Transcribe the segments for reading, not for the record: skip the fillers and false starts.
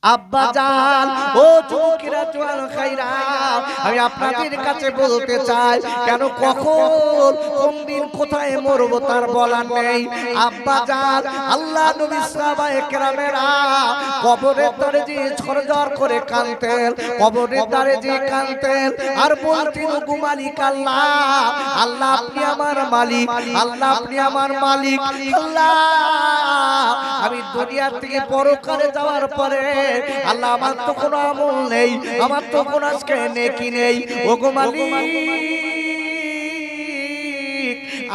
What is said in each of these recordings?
আব্বা জান ও যুবকেরা জওয়ান খাইরা আমি আপনাদের কাছে বলতে চাই কেন কখন কোন দিন কোথায় মরব তার বলার নেই আব্বা জান আল্লাহ নবী সাহাবায়ে কেরামেরা কবরের ধারে যে ঝরঝর করে কাঁদতেন কবরের ধারে যে কাঁদতেন আর বলতেন গো মালিক আল্লাহ আল্লাহ আপনি আমার মালিক আল্লাহ আপনি আমার মালিক আল্লাহ আমি দুনিয়া থেকে পরকালে যাওয়ার পরে আল্লাহ আমার তো কোনো আমল নেই আমার তো কোনো আজকে নেকি নেই ওগো মালিক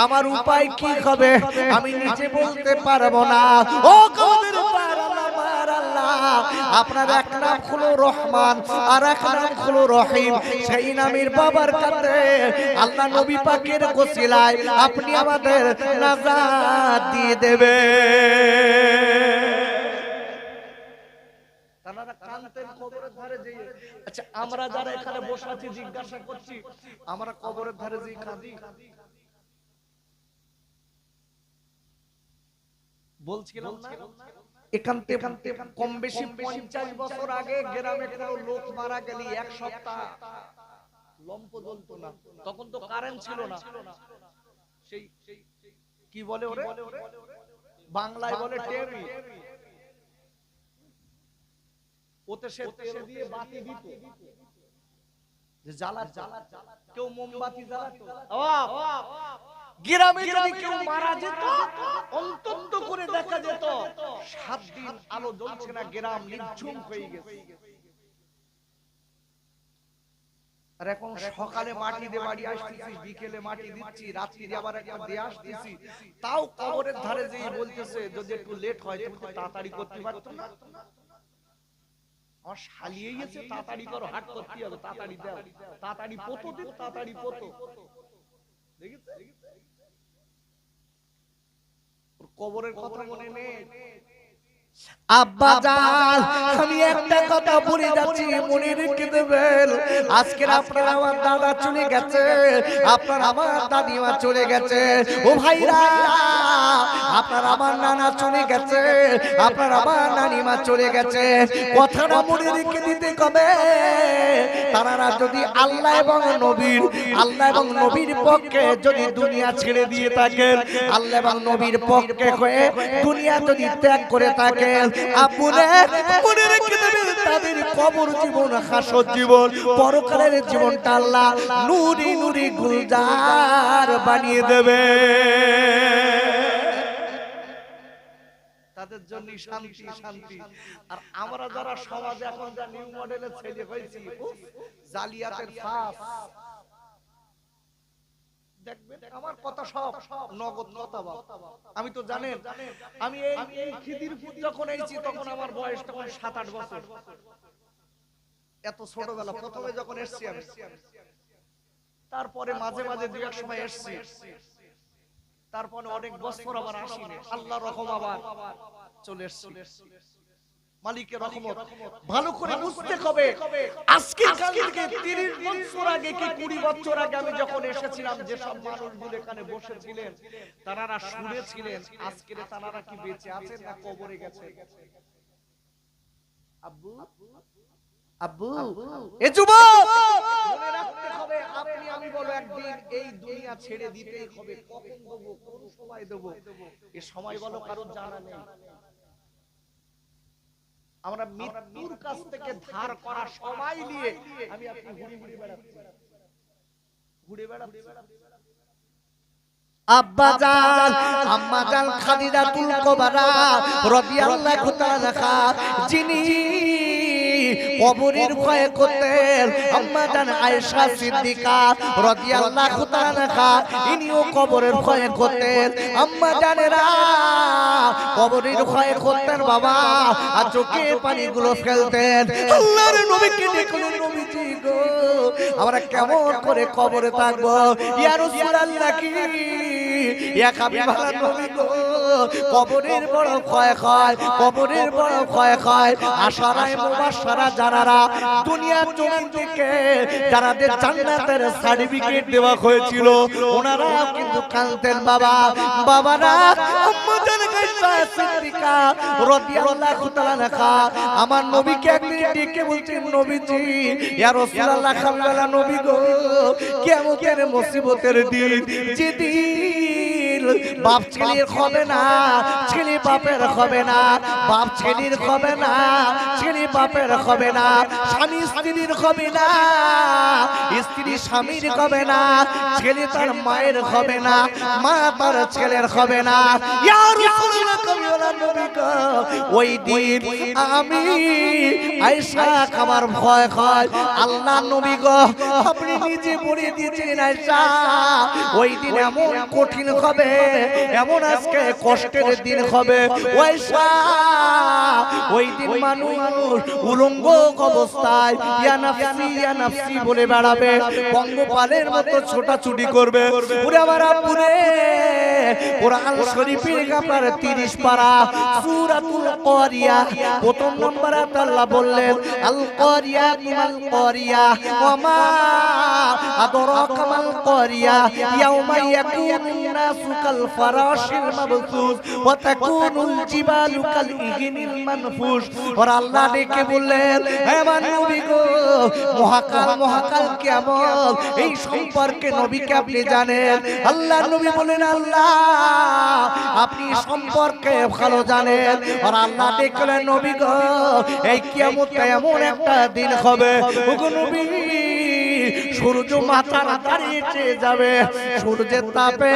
আমার উপায় কি হবে আমি নিজে বলতে পারবো না ও কবরের পার আমার আল্লাহ আপনার এক নাম হলো রহমান আর এক নাম হলো রহিম সেই নামের বাবার কাছে আল্লাহ নবী পাকের ওসিলায় আপনি আমাদের নাজাত দিয়ে দেবেন আচ্ছা আমরা যারা এখানে বসে আছি জিজ্ঞাসা করছি আমরা কবরের ধারে যে কাঁদি বলছিলাম না এখান থেকে কম বেশি 50 বছর আগে গ্রামে কোনো লোক মারা গেলে এক সপ্তাহ লম্প জ্বলতো না তখন তো কারেন্ট ছিল না সেই কি বলে ওরে বাংলায় বলে টেমি ওতে সে তেল দিয়ে বাতি দিত যে জ্বালা কেউ মোমবাতি জ্বালাতো গ্রামে যদি কেউ মারা যেত অন্তত করে দেখা যেত 7 দিন আলো জ্বলছে না গ্রাম নিঝুম হয়ে গেছে আর এখন সকালে মাটি দিয়ে বাড়ি আসতেছি বিকেলে মাটি দিচ্ছি রাত্রি আবার একটা দিয়ে আসতেছি তাও কবরের ধারে যেই বলতেছে যদি একটু লেট হয় তুমি তো তাড়াতাড়ি করতে পারতো না আমার শালিয়ে গেছে তাড়াতাড়ি করো হাট করতে হবে তাড়াতাড়ি দাও তাড়াতাড়ি পোতো দিন তাড়াতাড়ি পোতো দেখেছে কবরের কথা মনে নেই আব্বা জান আমি একটা কথা বলে যাচ্ছি মনে রেখে দেবেন আজকে আপনার আমার দাদা চলে গেছে আপনার আমার দাদিমা চলে গেছে ও ভাইরা আপনার আমার নানা চলে গেছে আপনার আমার নানিমা চলে গেছে কথাটা মনে রেখে দিতে হবে তারা যদি আল্লাহ এবং নবীর পক্ষে যদি দুনিয়া ছেড়ে দিয়ে থাকেন আল্লাহ এবং নবীর পক্ষে হয়ে দুনিয়া যদি ত্যাগ করে থাকে আপনি মনে রেখে দেবেন তাদের কবর জীবন হাসর জীবন পরকালের জীবনটা আল্লাহ নূরি নূরি গুলজার বানিয়ে দেবে তাদের জন্য শান্তি শান্তি আর আমরা যারা সমাজে এখন যা নিউ মডেলের ছেলে হয়েছি জালিয়াতের ফাঁস দেখবেন আমার কথা সব নগদ কথা আমি তো জানেন আমি এই খিদিরপুর যখন আইছি তখন আমার বয়স তখন 7-8 বছর এত ছোটবেলা প্রথমে যখন এসেছি আমি তারপরে মাঝে মাঝে দুই এক সময় এসেছি তারপরে অনেক বছর আবার আসিনি আল্লাহর রহম আবার চলে এসেছি মালিকের রহমত ভালো করে বুঝতে হবে আজকে কাল থেকে 30 বছর আগে কি 20 বছর আগে আমি যখন এসেছিলাম যে সব মানুষগুলো এখানে বসেছিলেন তারা শুনেছিলেন আজকে তারা কি বেঁচে আছেন না কবরে গেছে আব্বু আব্বু এ যুবক মনে রাখতে হবে আপনি আমি বলো একদিন এই দুনিয়া ছেড়ে দিতেই হবে কখন দেব কোন সময় দেব এই সময় বলো কারোর জানা নেই আমরা মৃত্যুর কাছ থেকে ধার করা সময় নিয়ে আমি আপনি ঘুরে বেড়াচ্ছি আব্বা জান আম্মা জান খাদিজাতুল কুবরা রাদিয়াল্লাহু তাআলা যিনি কবরের ভয় করতেন আম্মা জান আয়েশা সিদ্দিকা রাদিয়াল্লাহু তাআলা ইনিও কবরের ভয় করতেন আম্মা জানেরা কবরের ভয় করতেন বাবা আর চোখে পানিগুলো ফেলতেন আল্লাহর নবীকে দেখলেন নবীজি গো আমরা কেমন করে কবরে থাকবো ইয়া রাসূলুল্লাহ কি ইয়া হাবিবাল্লাহ নবী গো কবরের বড় ভয় হয় কবরের বড় ভয় হয় আশারায়ে মুবাশশারা যারা দুনিয়ার জমিন থেকে যারাদের জান্নাতের সার্টিফিকেট দেওয়া হয়েছিল ওনারা কিন্তু কাঁদতেন বাবা বাবারা আম্মা জান আয়েশা সিদ্দিকা রাদিয়াল্লাহু তাআলা আনহা আমার নবীকে একদিন ডেকে বলছেন, নবীজি ইয়া রাসূলুল্লাহ, খালালা নবী গো, কিয়ামতের মুসিবতের দিন, যেদিন বাপ ছেলের হবে না, ছেলে বাপের হবে না, বাপ ছেলের হবে না, ছেলে বাপের হবে না, স্বামী স্ত্রীর হবে না, স্ত্রী স্বামীর হবে না, ছেলে তার মায়ের হবে না, মা তার ছেলের হবে না। ইয়া রাসূলুল্লাহ, কামিওয়ালা নবী গো, ওই দিন আমি আয়েশা আমার ভয় হয়। আল্লাহ নবী গো, আপনি নিজে বলে দিয়েছেন আয়েশা, ওই দিন এমন কঠিন হবে, এমন আজকে কষ্টের দিন হবে আয়েশা, ওই দিন মানুষ উলঙ্গ অবস্থায় ইয়া নাফসি ইয়া নাফসি বলে বেড়াবে, পঙ্গপালের মতো ছোটাছুটি করবে। ওরে আমার আব্বুরে, কোরআন শরীফের আপনার 30 পারা সূরাতুল কারিয়া প্রথম নম্বর আয়াত আল্লাহ বললেন, আল কারিয়া মাল কারিয়া ওয়া মা আদরাকা মাল কারিয়া ইয়াউমা ইয়াকুনুন নাসু কাল ফারাশিল মাবসুস ওয়া তাকুনুল জিবালু কাল ইগনিল মানফুস। আর আল্লাহ ডেকে বললেন, হে আমার নবী গো, মহাকাল কিয়ামত এই সম্পর্কে নবীকে আপনি জানেন? আল্লাহ নবী বলেন, আল্লাহ আপনি সম্পর্কে ভালো জানেন। আর আল্লাহ দেখলেন, নবী গো, এই কিয়ামতটা এমন একটা দিন হবে, ওগো নবী, সূর্য মাথার দাঁড়িয়ে যাবে, সূর্যের তাপে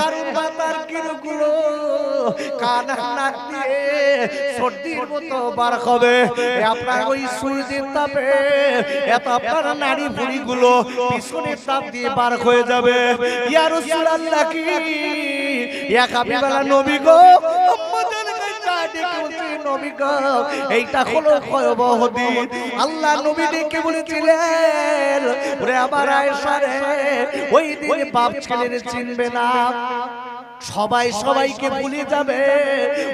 কারণ মাথার কিরগুলো কান নাক দিয়ে সর্দির মতো বার হবে। আপনার ওই সূর্যের তাপে এত আপনার নাড়ি ভুঁড়িগুলো পিছনের তাপ দিয়ে বার হয়ে যাবে। ইয়া রাসূলুল্লাহ, কি ইয়া হাবিবাল্লাহ নবী গো, আমাদের কাছে ডেকে বলছি, নবী গো, এইটা হলো ভয়াবহ দিন। আল্লাহ নবী ডেকে বলেছিলেন, ওরে আমার আয়েশা রে, ওই দিন বাপ ছেলের চিনবে না, সবাই সবাইকে ভুলে যাবে।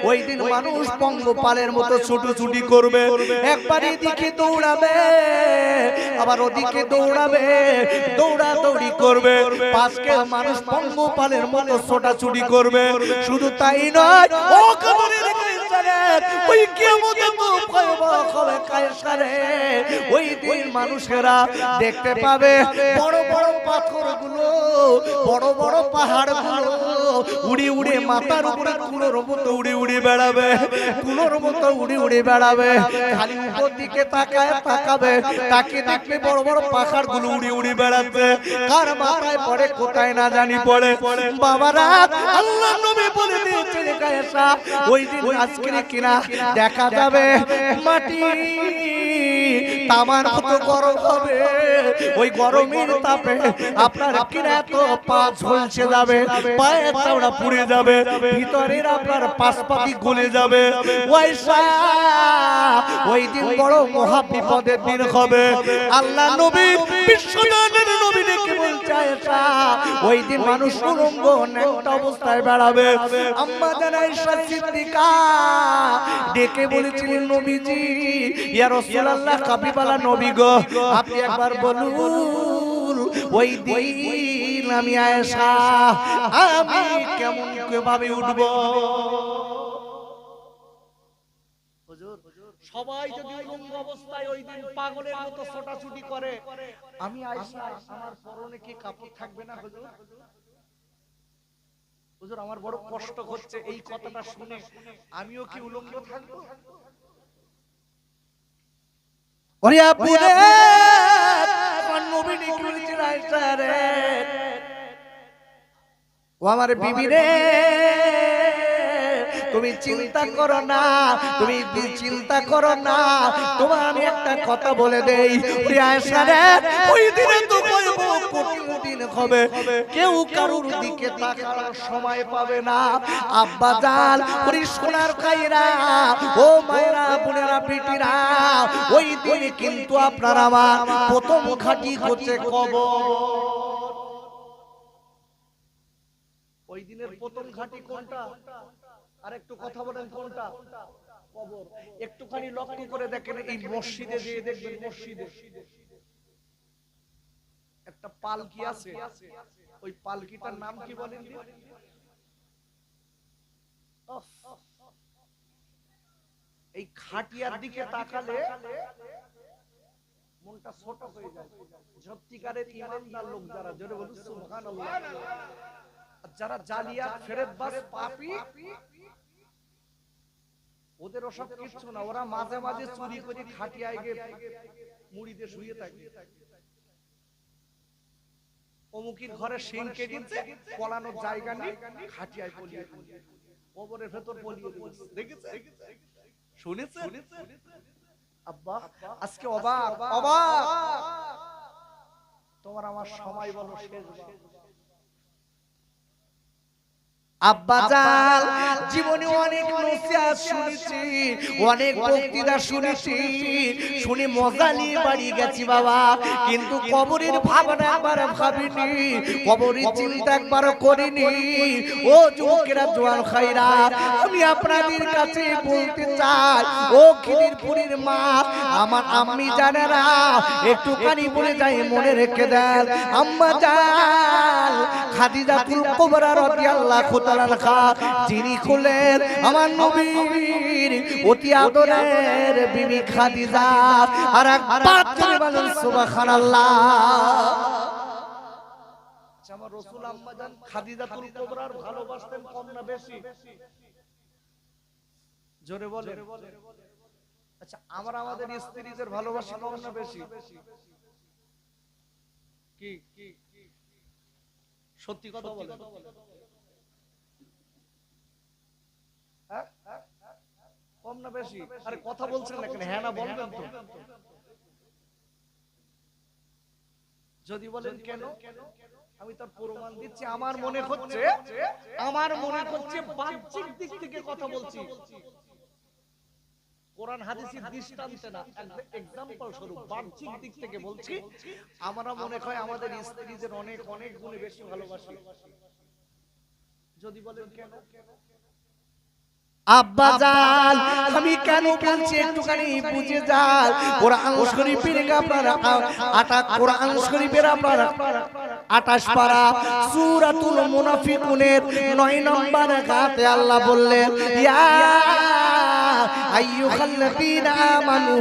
ওই দিন মানুষ পঙ্গপালের মতো ছুটোছুটি করবে, একবার এদিকে দৌড়াবে, আবার ওদিকে দৌড়াবে, দৌড়াদৌড়ি করবে, পাশকে মানুষ পঙ্গপালের মতো ছোটাছুটি করবে। শুধু তাই নয়, ও কবরের ওই কিয়ামতে তো ভয়াবহ হবে আয়েশা রে, ওই দিন মানুষেরা দেখতে পাবে বড় বড় পাথরগুলো, বড় বড় পাহাড়গুলো উড়ে উড়ে মাথার উপরে কুলোর মতো উড়ে উড়ে বেড়াবে, কুলোর মতো উড়ে উড়ে বেড়াবে। খালি উপর দিকে তাকাবে, তাকে দেখবে বড় বড় পাহাড়গুলো উড়ে উড়ে বেড়াচ্ছে, কার মাথায় পড়ে কোথায় না জানি পড়ে। বাবারা, আল্লাহ নবী বলে দিয়েছেন আয়েশা, ওই দিন আজকে কিনা দেখা যাবে মাটি তামার মতো গরম হবে, ওই গরমের তাপে আপনার কিনা তো পা ঝলসে যাবে, পায়ের চামড়া পুড়ে যাবে, ভিতরের আপনার পাশপাতি গলে যাবে। ওই দিন বড় মহা বিপদের দিন হবে। আল্লাহ নবী বিশ্বনবীর নবী ডেকে বলছে, আয়েশা, ওই দিন মানুষ উলঙ্গ ন্যাংটা অবস্থায় বেড়াবে। আম্মা জান আয়েশা সিদ্দিকা ডেকে বলেছিলেন, নবীজি, ইয়া রাসূলুল্লাহ, হাবিবাল্লাহ নবী গো, আপনি একবার বলুন, ওই দিন আমি আয়েশা, আমি কেমন ভাবে উঠব? হুজুর, সবাই যদি উলঙ্গ অবস্থায় ওই দিন পাগলের মতো ছোটাছুটি করে, আমি আয়েশা, আমার পরনে কি কাপড় থাকবে না? হুজুর, হুজুর, আমার বড় কষ্ট হচ্ছে এই কথাটা শুনে, আমিও কি উলঙ্গ থাকবো? ওরে আপুরে, আমার নবী ডেকে বলেছিল, আয়েশা রে, ও আমার বিবি রে, তুমি চিন্তা করো না, তুমি চিন্তা করো না, তোমার আমি একটা কথা বলে দেই, আয়েশা রে, ওই দিনে তো কইব কঠিন দিন হবে, কেউ কারোর দিকে তাকানোর সময় পাবে না। আব্বা জান, ওরে সোনার খাইরা, ও মায়েরা, বোনেরা, বেটিরা, ওই দিনে কিন্তু আপনার আমার প্রথম ঘাটি হচ্ছে কবর। ওই দিনের প্রথম ঘাটি কোনটা? আর একটু কথা বলেন, কোনটা? কবর। একটুখানি লক্ষ্য করে দেখেন, এই মসজিদে দিয়ে দেখবেন, মসজিদে একটা পালকি আছে, ওই পালকিটার নাম কি বলেন? এই খাটিয়ার দিকে তাকালে মনটা ছোট হয়ে যায়। সত্যিকারের ঈমানদার লোক যারা, জোরে বলুন সুবহানাল্লাহ। যারা জালিয়াত ফেরেববাজ পাপী, ওদের ওসব কিছু না, ওরা মাঝে মাঝে চুরি করে খাটিয়ায় গিয়ে মুড়ি দিয়ে শুয়ে থাকে। অমুকির ঘরে শিং কেটেছে, পলানোর জায়গা নেই, খাটিয়ায় পলিয়ে কবরের ভেতর পলিয়ে দিয়েছে। দেখেছে, শুনেছে? আব্বা আজকে অবাক অবাক। তোমার আমার সময় বলো শেষ। আব্বাজান জীবনে অনেক নসিহত শুনেছি, অনেক বক্তৃতা শুনেছি, শুনে মজা নিয়ে বাড়ি গেছি বাবা, কিন্তু কবরের ভাবনা একবার ভাবিনি, কবরের চিন্তা একবার করিনি। ও যুবকেরা, জোয়ান খাইরা, আমি আপনাদের কাছে বলতে চাই, ও খিদিরপুরের মা, আমার আম্মি জানেরা, একটুখানি বলে যাই, মনে রেখে দেন। আম্মা জান খাদিজাতুল কুবরা রাদিয়াল্লাহু যিনি হলেন আমার নবীর অতি আদরের বিবি খাদিজা। আর একবার বলুন সুবহানাল্লাহ। আমার রাসূল আম্মা জান খাদিজাতুল কুবরার ভালোবাসতেন কম না বেশি? জোরে বলে। আচ্ছা, আমরা আমাদের স্ত্রীদের ভালোবাসি কম না বেশি? কি সত্যি কথা বলে? কম না বেশি? আরে কথা বলছেন না কেন? হ্যাঁ না বলবেন তো। যদি বলেন কেন, আমি তার প্রমাণ দিচ্ছি। আমার মনে হচ্ছে বাহ্যিক দিক থেকে কথা বলছি, কোরআন হাদিসের দৃষ্টান্তে না, এক্সাম্পল স্বরূপ বাহ্যিক দিক থেকে বলছি। আমরা মনে হয় আমাদের স্ত্রীদের অনেক অনেক গুণে বেশি ভালোবাসি। যদি বলেন কেন? আব্বাজান আমি কেন বলছি একটুখানি বুঝে যান। কোরআন শরীফের আপনারা কোরআন শরীফের আপনারা 28 পারা সূরাতুল মুনাফিকুনের 9 নম্বর আয়াতে আল্লাহ বললেন, ইয়া আইয়ুহাল্লাযীনা আমানু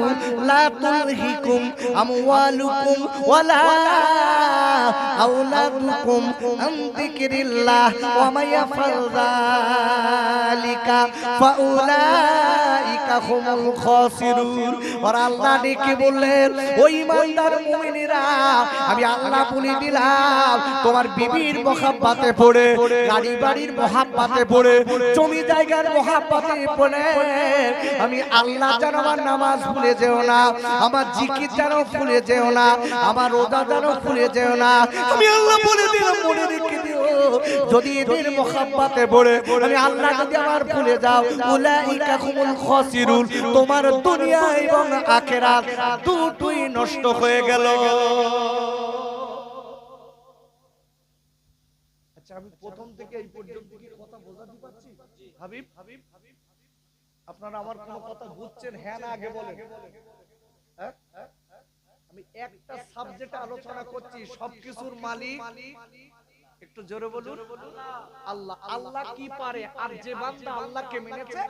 লা তুলহিকুম আমওয়ালুকুম ওয়ালা আওলাদুকুম আন যিকরিল্লাহ ওয়া মা ইয়াফআল যালিকা ফাউলাইকা হুমুল খাসিরুন। আর আল্লাহ ডেকে বললেন, ও ঈমানদার মুমিনেরা, আমি আল্লাহ বলে দিলাম, তোমার বিবির মহব্বতে পড়ে, গাড়ি বাড়ির মহব্বতে পড়ে, জমি জায়গার মহব্বতে পড়ে, আমি আল্লাহ যেন আমার নামাজ ভুলে যেও না, আমার জিকির যেন ভুলে যেও না, আমার রোজা যেন ভুলে যেও না। আমি আল্লাহ বলে দিলাম, মনে রেখে দিও, যদি এদের মহব্বতে পড়ে আমি আল্লাহ যদি আমার ভুলে যাও, উলাইকা হুমুল খাসিরুন, তোমার দুনিয়া এবং আখিরাত দুটোই নষ্ট হয়ে গেল। আচ্ছা, আমি প্রথম থেকে এই পর্যন্ত কি কথা বোঝাতে পারছি? হাবিব, আপনারা আমার কোন কথা বুঝছেন? হ্যাঁ না আগে বলেন। আমি একটা সাবজেক্টে আলোচনা করছি, সবকিছুর মালিক একটু জোরে বলুন আল্লাহ। আল্লাহ কি পারে? আর যে বান্দা আল্লাহকে মেনেছে,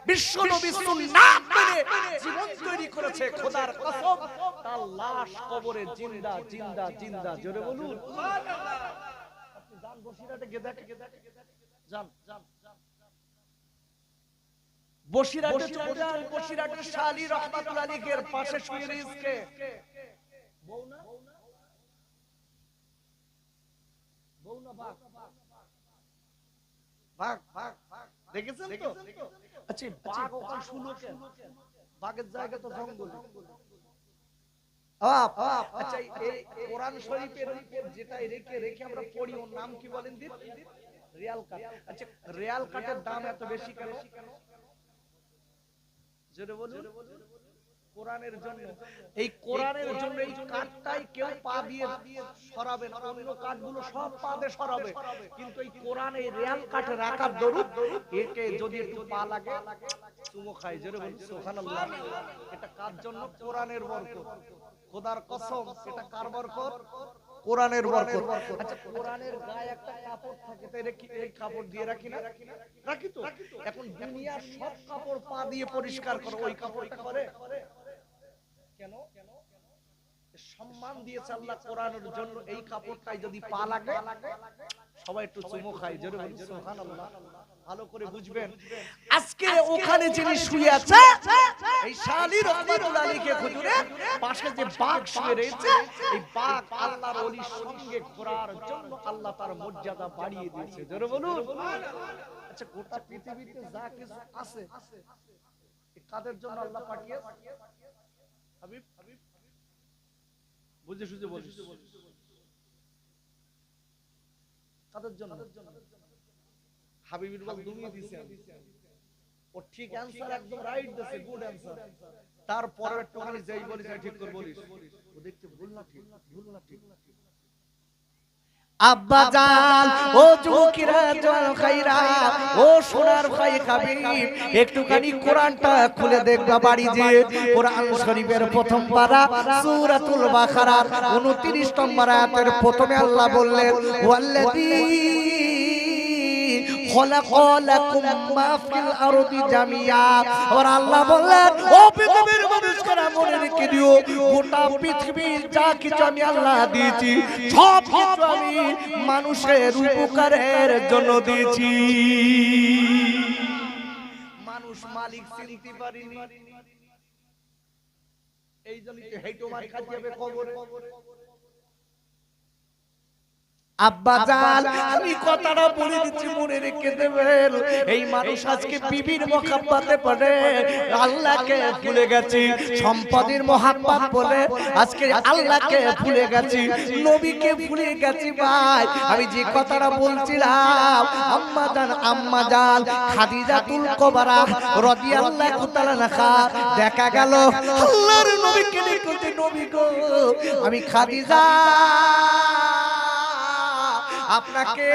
বিশ্ব নবী সুন্নাত মেনে জীবন তৈরি করেছে, খোদার কসম তার লাশ কবরে জিন্দা জিন্দা জিন্দা। জোরে বলুন সুবহানাল্লাহ। আপনি যান বসিরহাটে গিয়ে দেখেন, যান বসিরহাটে চলে যান, বসিরহাটের শাহ আলী রহমাতুল্লাহ আলাইহির পাশে শুয়ে রয়েছে বউ না বাঘ, দেখেছেন তো? আচ্ছা, বাঘ ওখানে শুলো কেন? বাঘের জায়গা তো জঙ্গল। আচ্ছা, এই কোরআন শরীফের উপর যেটা রেখে আমরা পড়ি, ওর নাম কি বলেন দিন? রিয়াল কাট। আচ্ছা, রিয়াল কাটের দাম এত বেশি কেন? জোরে বলুন। কোরআনের জন্য। এই কোরআনের জন্য এই কাঠটাই কেউ পা দিয়ে সরাবে না, অন্য কাঠগুলো সব পা দিয়ে সরাবে, কিন্তু এই কোরআনে রিয়াল কাঠে রাখার দরুদ, একে যদি একটু পা লাগে চুমো খায়। জোরে বলুন সুবহানাল্লাহ। এটা কার জন্য? কোরআনের বরকত। খোদার কসম, এটা কার বরকত? কোরআনের বরকত। আচ্ছা কোরআনের গায়ে একটা কাপড় থাকে, তাই কি এই কাপড় দিয়ে রাখি না? রাখি তো। এখন দুনিয়ার সব কাপড় পা দিয়ে পরিষ্কার করো, ওই কাপড়টা করে কেন? সম্মান দিয়েছে আল্লাহ কোরআনের জন্য। এই কাপড়টাই যদি পা লাগে সবাই একটু চুমু খায়, জোরে বলি সুবহানাল্লাহ। ভালো করে বুঝবেন, আজকে ওখানে যিনি শুয়ে আছে এই শালি রহমাতুল আলীকে হুজুরের পাশে যে বাঘ শুয়ে রয়েছে, এই বাঘ আল্লাহর ওলির সঙ্গে ঘোরার জন্য আল্লাহ তার মর্যাদা বাড়িয়ে দিয়েছে, জোরে বলুন। আচ্ছা গোটা পৃথিবীতে যা কিছু আছে কাদের জন্য আল্লাহ পাঠিয়েছে? হাবিব বুঝে সুঝে বলিস কাদের জন্য? হাবিবের বল দুনিয়া দিয়েছে, ও ঠিক অ্যানসার একদম রাইট দিয়েছে, গুড অ্যানসার। তারপরে একটুখানি যেই বলিস ঠিক করে বলিস, ও দেখতে ভুল না ঠিক, ভুল না ঠিক। আব্বা জান ও যুবকেরা জল খাইরা, ও সোনার ভাই হাবিব, একটুখানি কোরআনটা খুলে দেখবা বাড়ি যে। কোরআন শরীফের প্রথম পারা সূরাতুল বাকারার 29 নম্বর আয়াতের প্রথমে আল্লাহ বললেন ওয়াল্লাযী খলাকালাকুম মা ফিল আরদি জামিয়া। আর আল্লাহ বললেন ও পৃথিবীর মানুষেরা মনে রেখে দিও, গোটা পৃথিবীর যা কিছু আমি আল্লাহ দিয়েছি সব কিছু আমি মানুষের উপকারের জন্য দিয়েছি। মানুষ মালিক চিনতে পারেনি, এই জন্যই তো হেঁটো মার খাইতে হবে কবরে। আব্বা জান আমি কথাটা বলে দিচ্ছি, মনে রেখে দেবেন। এই মানুষ আজকে বিবির মহব্বতে পড়ে আল্লাহকে ভুলে গেছি, সম্পদের মহব্বত বলে আজকে আল্লাহকে ভুলে গেছি, নবীকে ভুলে গেছি। ভাই আমি যে কথাটা বলছিলাম, আম্মা জান খাদিজাতুল কুবরা রাদিয়াল্লাহু তাআলা আনহা, দেখা গেল আল্লাহর নবীকে দেখতে, নবী গো আমি খাদিজা আপনাকে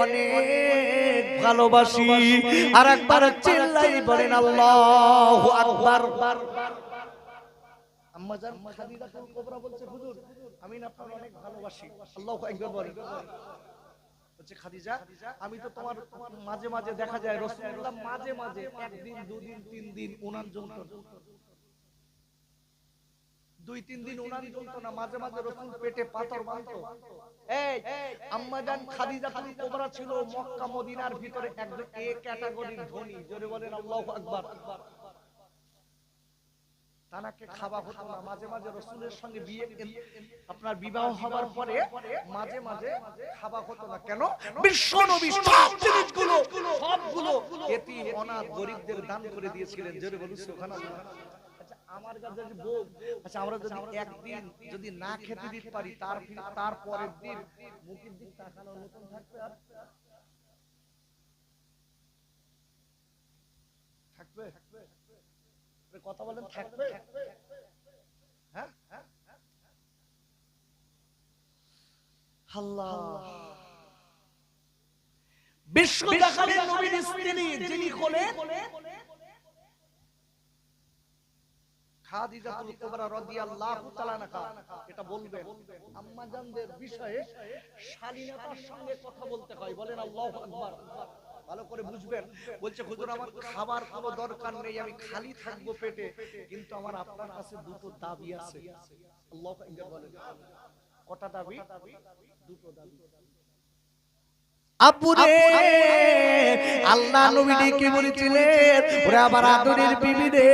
অনেক ভালোবাসি। আর একবার চিল্লাই বলেন আল্লাহু আকবার। আম্মা জান খাদিজাতুল কুবরা বলছে হুজুর আমি না আপনাকে অনেক ভালোবাসি। আল্লাহু আকবার বলেন। বলছে খাদিজা আমি তো তোমার মাঝে মাঝে দেখা যায় রাসূলুল্লাহ মাঝে মাঝে একদিন দুদিন তিন দিন উনান জন্য 2-3 দিন উনান জ্বলতো না, মাঝে মাঝে রাসূল পেটে পাথর বাঁধতো। এই আম্মা জান খাদিজাতুল কুবরা ছিল মক্কা মদিনার ভিতরে একজন এ ক্যাটাগরির ধনী, জোরে বলেন আল্লাহু আকবার। তানাকে খাওয়া হতো না, মাঝে মাঝে রাসূলের সঙ্গে বিয়ে আপনার বিবাহ হবার পরে মাঝে মাঝে খাওয়া হতো না। কেন? বিশ্ব নবী সব জিনিসগুলো সবগুলো এতিম অনাথ গরিবদের দান করে দিয়েছিলেন, জোরে বলুন সুবহানাল্লাহ। আমার কাছে যদি বউ, আচ্ছা আমরা যদি একদিন যদি না খেতে দিতে পারি, তার পরের দিন মুখের দিক তাকানোর মতন থাকবে? আর থাকবে? কথা বলেন থাকবে? হ্যাঁ আল্লাহ বিশ্ব দেখালেন নবীর স্ত্রী যিনি হলেন খাদিজাতুল কুবরা রাদিয়াল্লাহু তাআলা আনহা। এটা বলবেন আম্মা জানদের বিষয়ে শালীনতার সঙ্গে কথা বলতে হয়, বলেন আল্লাহু আকবার। ভালো করে বুঝবেন। বলছে হুজুর আমার খাবার কোনো দরকার নেই, আমি খালি থাকবো পেটে, কিন্তু আমার আপনার কাছে দুটো দাবি আছে। আল্লাহু আকবার বলেন। কটা দাবি? দুটো দাবি। আব্বুরে আল্লাহ নবী ডেকে বলেছিলেন ওরে আমার আদরের বিবি রে,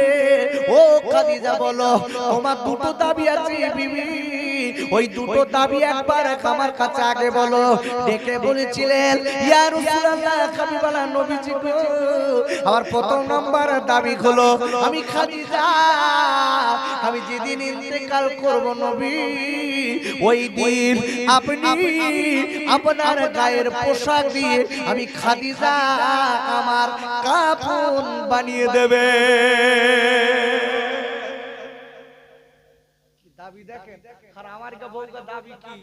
ও খাদিজা বলো তোমার দুটো দাবি আছে বিবি, ওই দুটো দাবি একবার আমার কাছে আগে বলো। ডেকে বলেছিলেন ইয়া রাসূলুল্লাহ হাবিবাল্লাহ নবীজি গো, আমার প্রথম নাম্বার দাবি হলো আমি খাদিজা আমি যেদিন ইন্তেকাল করব নবী, ওই দিন আপনি আপনার গায়ের পোশাক দিয়ে আমি খাদিজা আমার কাফন বানিয়ে দেবে। কি দাবি দেখেন। আর আমার কা বউকা দাবি কি?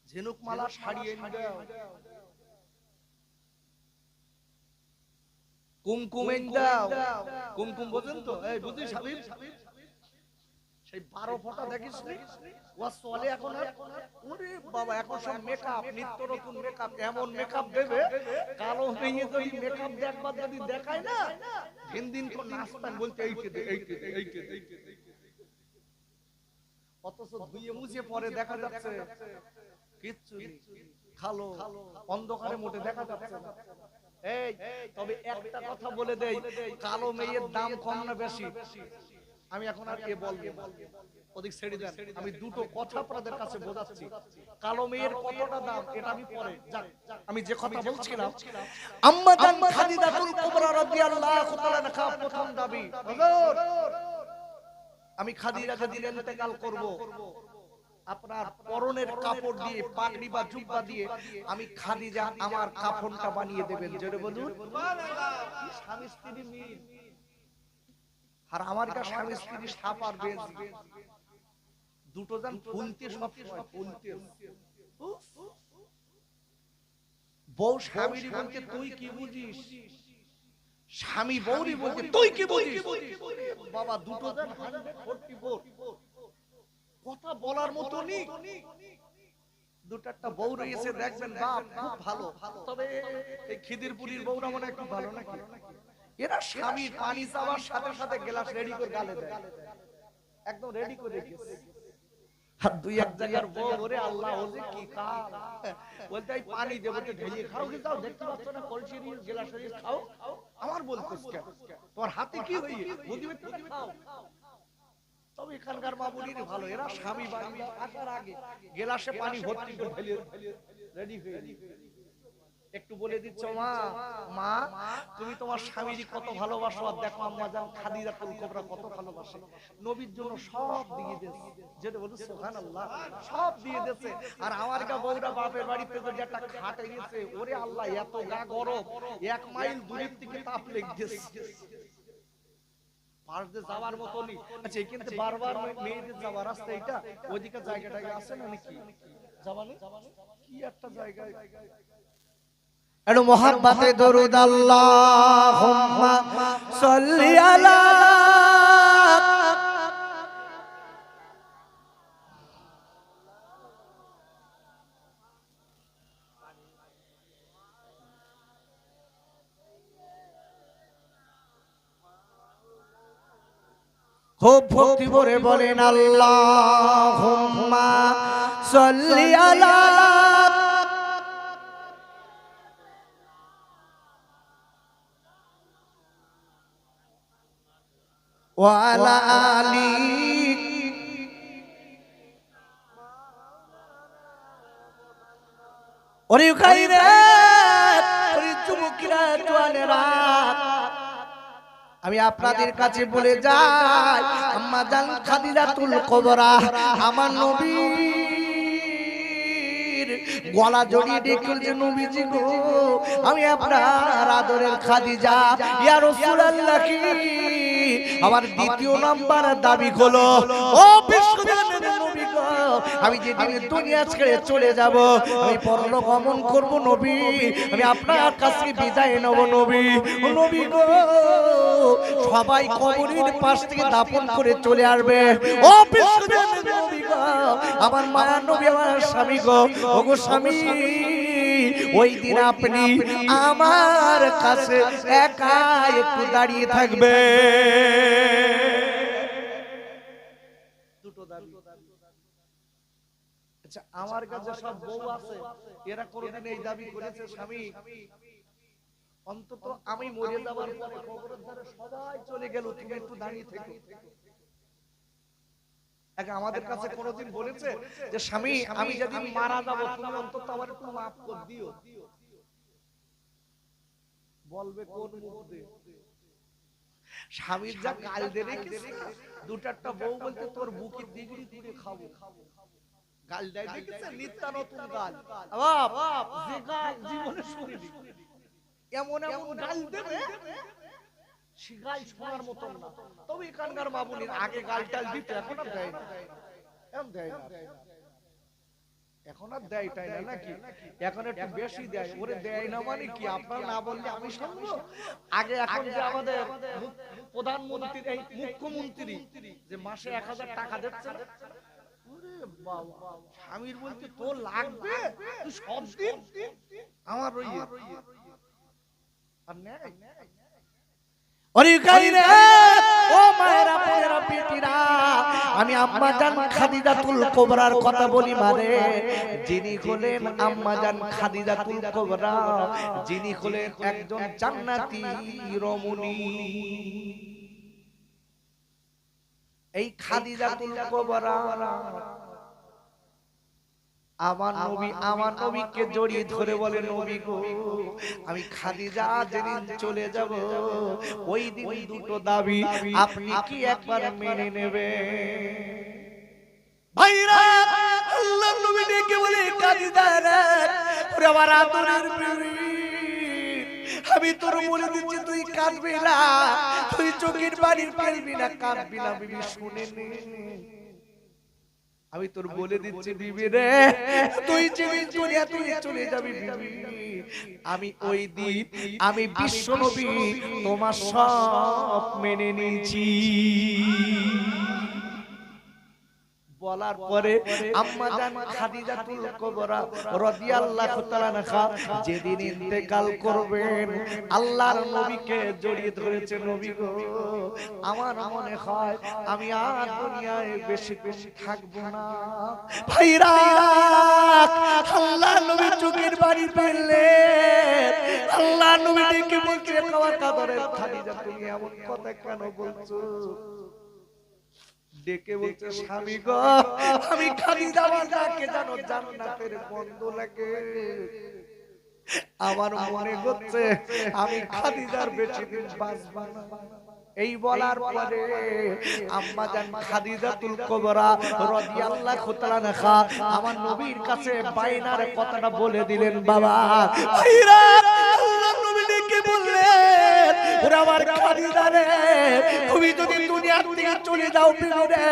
ঝিনুক মালা শাড়ি এনে দাও, কুমকুম এনে দাও। কুমকুম বোঝেন তো? এই বুঝিস হাবিব? সেই 12 ফোঁটা দেখিস নি ও চলে এখন আর ওরে বাবা এখন সব মেকআপ নিত্য নতুন মেকআপ এমন মেকআপ দেবে কালো মেয়ে যদি মেকআপ দেখবার যদি দেখায় না দিন দিন তো নাচতাম বলতে এইতে অথচ ধুয়ে মুছে পরে দেখা যাচ্ছে কিচ্ছু নেই খালো অন্ধকারে মোটে দেখা যাচ্ছে না এই তবে একটা কথা বলে দেই কালো মেয়ের দাম কম না বেশি আমি এখন আর কে বলবো ওদিক ছেড়ে দেন আমি দুটো কথা আপনাদের কাছে বোঝাচ্ছি কালো মেয়ের কতটা দাম এটা আমি পরে যাক আমি যে কথা বলছিলাম আম্মা জান খাদিজাতুল কুবরা রাদিয়াল্লাহু তাআলা আনহা প্রথম দাবি হুজুর আমি খাদিজাকে দিলে ইন্তেকাল করব আপনার পরনের কাপড় দিয়ে পাগড়ি বা জুব্বা দিয়ে আমি খাদিজা আমার কাফনটা বানিয়ে দেবেন জোরে বলুন সুবহানাল্লাহ স্বামী স্ত্রী মিল আর আমার কাছে স্বামী স্ত্রী সাপ আর বেজ দুটো জন ফুলতে সব সময় ফুলতে বউ স্বামীর বলতে তুই কি বুঝিস স্বামী বউরি বলতে তুই কি বুঝিস বাবা দুটো জন 144 কথা বলার মতো নেই দুটাটা বউ রয়েছে দেখবেন বাপ খুব ভালো তবে এই খিদিরপুরীর বউরা মনে একটু ভালো নাকি এরা স্বামীর পানি চাওয়ার সাথে সাথে গ্লাস রেডি করে গালে দেয় একদম রেডি করে রেখেছে আর দুই এক জায়গার বউ ওরে আল্লাহ ওরে কি কাল বলতে এই পানি দেব তো ঢেলে খাও কি যাও দেখতে পাচ্ছ না কলসি নিয়ে গ্লাস নিয়ে খাও আমার বলতেছ কেন তোমার হাতে কি হইছে বুঝিবে তুমি খাও তবে এখানকার মামুনির ভালো এরা স্বামী বাড়ি আসার আগে গ্লাসে পানি ভর্তি করে ঢেলে রেডি হয়ে একটু বলে দিচ্ছ মা মা তুমি তোমার স্বামীর কত ভালোবাসো আর দেখো আম্মা জান খাদিজাতুল কুবরা কত ভালোবাসে নবীর জন্য সব দিয়ে দিয়েছে যেটা বলে সুবহানাল্লাহ সব দিয়ে দিয়েছে আর আমার কা বউরা বাপের বাড়িতে যে একটা খাট এনেছে ওরে আল্লাহ এত গা গরম 1 মাইল দূরের থেকে তাপ লেগে গেছে পার দিয়ে যাওয়ার মতো নেই আচ্ছা কিন্তু বারবার মেয়েদের যাওয়ার রাস্তা এটা ওইদিকে জায়গাটাকে আছে না নাকি যাবানি কি একটা জায়গা এর মোহাব্বতে দরুদ আল্লাহুম্মা সাল্লি আলা খুব ভক্তি ভরে বলেন আল্লাহুম্মা সাল্লি আলা ওয়ালা আলি ওরে খাইরে ওরে যুবকরা জওয়ানেরা আমি আপনাদের কাছে বলে যাই আম্মা জান খাদিজাতুল কুবরা আমার নবীর গলা জড়িয়ে ডেকে যে নবীজি গো আমি আপনার আদরের খাদিজা ইয়া রাসূলুল্লাহ কি আমার দ্বিতীয় নাম্বার দাবি হলো ও বিশ্বনবীর নবী গো আমি যে দিন দুনিয়া ছেড়ে চলে যাব আমি পরলোক গমন করব নবী আমি আপনার কাছে বিদায় নেব নবী ও নবী গো সবাই কবরের পাশ থেকে দাফন করে চলে আসবে ও বিশ্বনবীর নবী গো আমার মায়া নবী আমার স্বামী গো ওগো স্বামী ওই দিন আপনি আমার কাছে একা একটু দাঁড়িয়ে থাকবে দুটো দাবি আচ্ছা আমার কাছে সব বউ আছে এরা কোনদিন এই দাবি করেছে স্বামী অন্তত আমি মরে যাবার পরে কবরের ধারে সবাই চলে গেল তুমি একটু দাঁড়িয়ে থেকো আমাদের কাছে কোনদিন বলেছে যে স্বামী আমি যেদিন মারা যাব তুমি অন্তত আমার একটু মাফ করে দিও বলবে কোন মুখ দিয়ে স্বামীর যা গাল দিয়ে রেখেছে দুটাটা বউ বলতে তোর বুকের দিগড়ি তুলে খাবো গাল দেয় দেখেছে নিত্য নতুন গাল বাপ যে গাল জীবনে শুনিনি এমন এমন গাল দেবে সে গাল শোনার মতো না তবে এখানকার মামুনির আগে গাল টাল দিত এখন আর দেয় না এখন দেয় না এখন আর দেয় তাই না নাকি এখন একটু বেশি দেয় ওরে দেয় না মানে কি আপনারা না বললে আমি শুনবো আগে এখন যে আমাদের প্রধানমন্ত্রী এই মুখ্যমন্ত্রী যে মাসে 1000 টাকা দিচ্ছে, ওরে বাবা, স্বামীর বলতে তোর লাগবে, তুই সব দিন আমার ওই আর নেই। ওরে গাইরে ও মায়েরা বোনেরা বেটিরা, আমি আম্মা জান খাদিজাতুল কুবরার কথা বলি মানে, যিনি হলেন আম্মা জান খাদিজাতুল কুবরা, যিনি হলেন একজন জান্নাতি রমণী। এই খাদিজাতুল কুবরা আমার নবী, আমার নবীকে জড়িয়ে ধরে বলে, নবী গো, আমি খাদিজা যেদিন চলে যাব ওই দিন দুটো দাবি আপনি কি একবার মেনে নেবে? ভাইরা, আল্লাহর নবী ডেকে বলে, খাদিজা রে, ওরে আমার আদরের বিবি, আমি তোর বলে দিচ্ছি তুই কাঁদবি না, তুই চোখের পানি ফেলবি না, কাঁদবি না, বিবি শুনে নে। আমি তোর বলে দিচ্ছি বিবি রে, তুই যেদিন দুনিয়া তুই চলে যাবি বিবি, আমি ওই দিন আমি বিশ্ব নবী তোমার সব মেনে নিয়েছি। বলার পরে আম্মা জান খাদিজাতুল কুবরা রাদিয়াল্লাহু তাআলা আনহা যেদিন ইন্তেকাল করবেন, আল্লাহর নবীকে জড়িয়ে ধরেছে, নবী গো, আমার মনে হয় আমি আর দুনিয়ায় বেশি দিন থাকবো না। ভাইরা, আল্লাহর নবী চোখের পানি ফেললেন, আল্লাহর নবী ডেকে বলছে, আমার কাদরের খাদিজা, তুমি এমন কথা কেন বলছো? ডেকে বলছে, স্বামী গো, আমি খাদিজা বাজাকে জানো জান্নাতের বন্ধ লাগে, আমার মনে হচ্ছে আমি খাদিজার বেশি দিন বাঁচব না। এই বলার পরে আম্মা জান খাদিজাতুল কুবরা রাদিয়াল্লাহু তাআলা আনহা আমার নবীর কাছে বাইনার কথাটা বলে দিলেন। বাবা, ভাইরা, আল্লাহর নবী ডেকে বললেন, ওরে আমার খাদিজা রে, তুমি যদি দুনিয়া থেকে চলে যাও বিবি রে,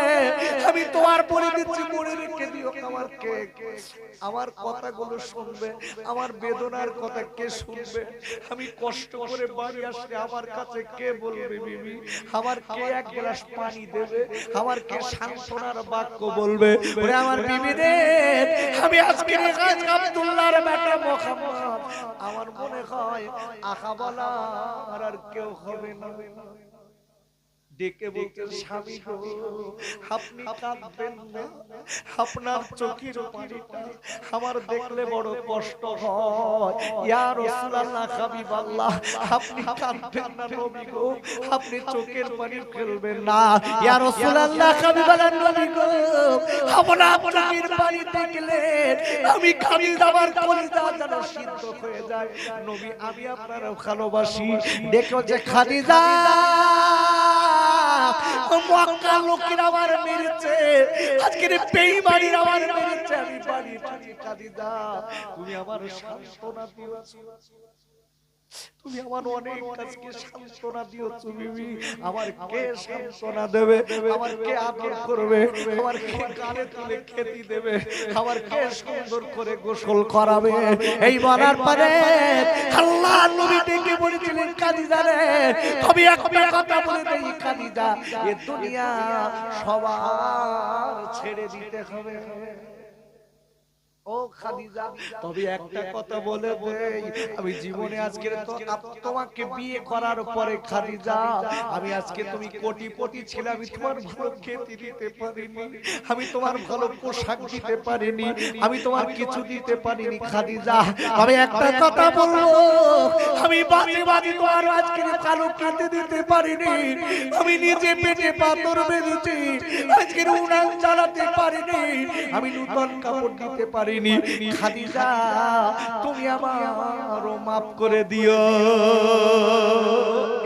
আমি তোমার বলে দিচ্ছি, মনে রেখে দিও, আমার কে আমার কথাগুলো শুনবে, আমার বেদনার কথা কে শুনবে? আমি কষ্ট করে বাড়ি আসলে আমার কাছে কে বলবে বিবি? আমার কে এক গ্লাস পানি দেবে? আমার কে সান্ত্বনার বাক্য বলবে? ওরে আমার বিবি রে, আমি আজকে আব্দুল্লাহর বেটা মুহাম্মদ, আমার মনে হয় আহা বলা আর কেউ হবে না। ডেকে বলতে, স্বামী গো, আপনি কাঁদবেন না, আপনার চোখের পানিটা আমার দেখলে বড় কষ্ট হয়। ইয়া রাসূলুল্লাহ, হাবিবাল্লাহ, আপনি কাঁদবেন না নবী গো, আপনি চোখের পানি ফেলবেন না। ইয়া রাসূলুল্লাহ, হাবিবাল্লাহ, নবী গো, আপনার চোখের পানি দেখলে আমি খাদিজা আমার কলিজা যেন সিদ্ধ হয়ে যায়। নবী, আমি আপনার ভালোবাসি। দেখো যে খাদিজা, মক্কা লোকেরা আমার মেরেছে, আজকের বেঈমানিরা আমার মেরেছে, আমি বাড়ি খাদিজা, তুমি আমার সান্ত্বনা দিয়েছো, তুমি আমার অনেক আজকে সান্ত্বনা দিয়েছো বিবি। আমার কে সান্ত্বনা দেবে? আমার কে আদর করবে? আমার কে গালে তুলে খেতে দেবে? আমার কে সুন্দর করে গোসল করাবে? এই বলার পরে আল্লাহর নবী ডেকে বলেছিলেন, খাদিজা রে, তবে একটা কথা বলে দেই খাদিজা, এই দুনিয়া সবার ছেড়ে দিতে হবে। ও খাদিজা, তবে একটা কথা বলে দেই, আমি জীবনে আজকে তোমাকে বিয়ে করার পরে খাদিজা, আমি আজকে তুমি কোটিপতি ছিলে, আমি তোমার ভালো খেতে দিতে পারিনি, আমি তোমার ভালো পোশাক দিতে পারিনি, আমি তোমার কিছু দিতে পারিনি খাদিজা। আমি একটা কথা বলবো, আমি বাজে বাজে তোমার আজকে ভালো খেতে দিতে পারিনি, আমি নিজে পেটে পাথর বেঁধেছি, আজকে উনান চালাতে পারিনি, আমি নতুন কাপড় দিতে পারি। খাদিজা, তুমি আমারও মাফ করে দিও।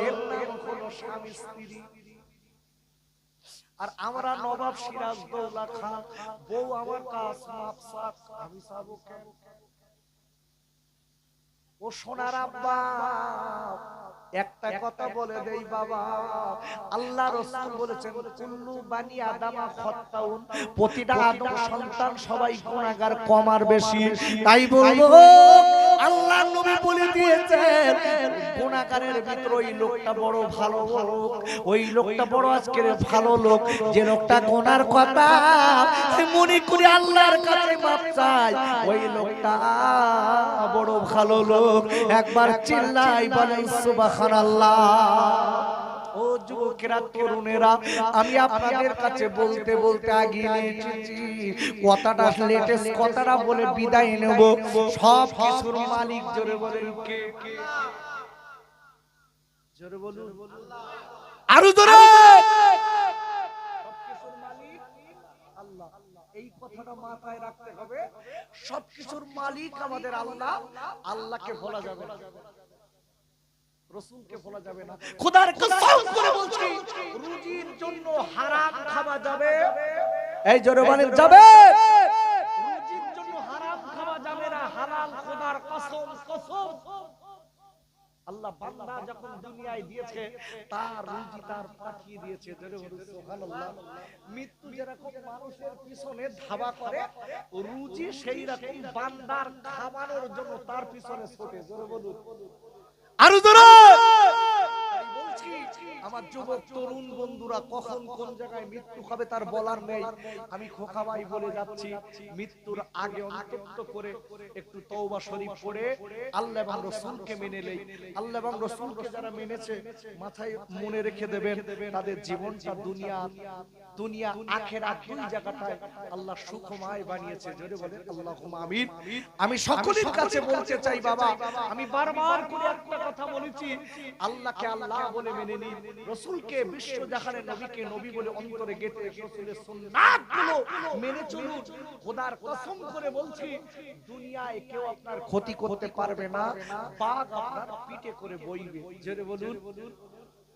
এর নাম হলো স্বামী স্ত্রী। আর আমরা নবাব সিরাজ দৌলা খান, বউ আমার কাছ মাপ সাক, আমি চাবো কেন? ও সোনার আব্বা, একটা কথা বলে দেই বাবা, আল্লাহ রাসূল বলেছেন কুল্লু বানি আদামা খাত্তাউন, প্রতিটা আদম সন্তান সবাই গুনাহগার, কম আর বেশি। তাই বলবো আল্লাহ নবী বলে দিয়েছেন গুনাহগারের ভিতর ওই লোকটা বড় ভালো লোক, ওই লোকটা বড় আজকের ভালো লোক যে লোকটা গুনার কথা মনে করে আল্লাহর কাছে মাপ চায়, ওই লোকটা বড় ভালো লোক। একবার চিল্লাই বলেন সুবহানাল্লাহ। ও যুবকেরা, তরুণেরা, আমি আপনাদের কাছে বলতে বলতে আগিয়ে এসেছি। কথাটা লেটেস্ট কথাটা বলে বিদায় নেব। সব কিছুর মালিক জোরে বলেন কে? জোরে বলুন, আরো জোরে। সবকিছুর মালিক আল্লাহ, এই কথাটা মাথায় রাখতে হবে। সবকিছুর মালিক আমাদের আল্লাহ। আল্লাহকে ভোলা যাবে না, রাসূলকে ভোলা যাবে না। খোদার কসম করে বলছি, রুজির জন্য হারাম খাওয়া যাবে, এই জোরে বলেন যাবে। রুজির জন্য হারাম খাওয়া যাবে না, হালাল। খোদার কসম, কসম। আল্লাহ বান্দা যখন দুনিয়ায় দিয়েছে তার রুজি তার পাঠিয়ে দিয়েছে, জোরে বলুন সুবহানাল্লাহ। মৃত্যু যেরকম মানুষের পিছনে ধাবা করে, রুজি সেই রকম বান্দার খাওয়ানোর জন্য তার পিছনে ছোটে, জোরে বলুন আরো জোরে। বলছি আমার যুবক তরুণ বন্ধুরা, কখন কোন জায়গায় মৃত্যু হবে তার বলার নেই। আমি খোকা ভাই বলে যাচ্ছি, মৃত্যুর আগে অন্তত করে একটু তওবা শরীফ পড়ে আল্লাহ এবং রাসূলকে মেনে নেই। আল্লাহ এবং রাসূলকে যারা মেনেছে মাথায় মনে রেখে দেবেন, তাদের জীবনটা দুনিয়া আখিরাত দুই জায়গাটায় আল্লাহ সুখময় বানিয়েছে, জোরে বলেন আল্লাহুম্মা আমিন। আমি সকলের কাছে বলতে চাই বাবা, আমি বারবার করে একটা কথা বলেছি, আল্লাহকে আল্লাহ বলে মেনে নিন, রাসূলকে বিশ্ব জাহানের নবীকে নবী বলে অন্তরে গেঁথে রাসূলের সুন্নাতগুলো মেনে চলুন। খোদার কসম করে বলছি, দুনিয়ায় কেউ আপনার ক্ষতি করতে পারবে না, বাঘ আপনার পিঠে করে বইবে, জোরে বলুন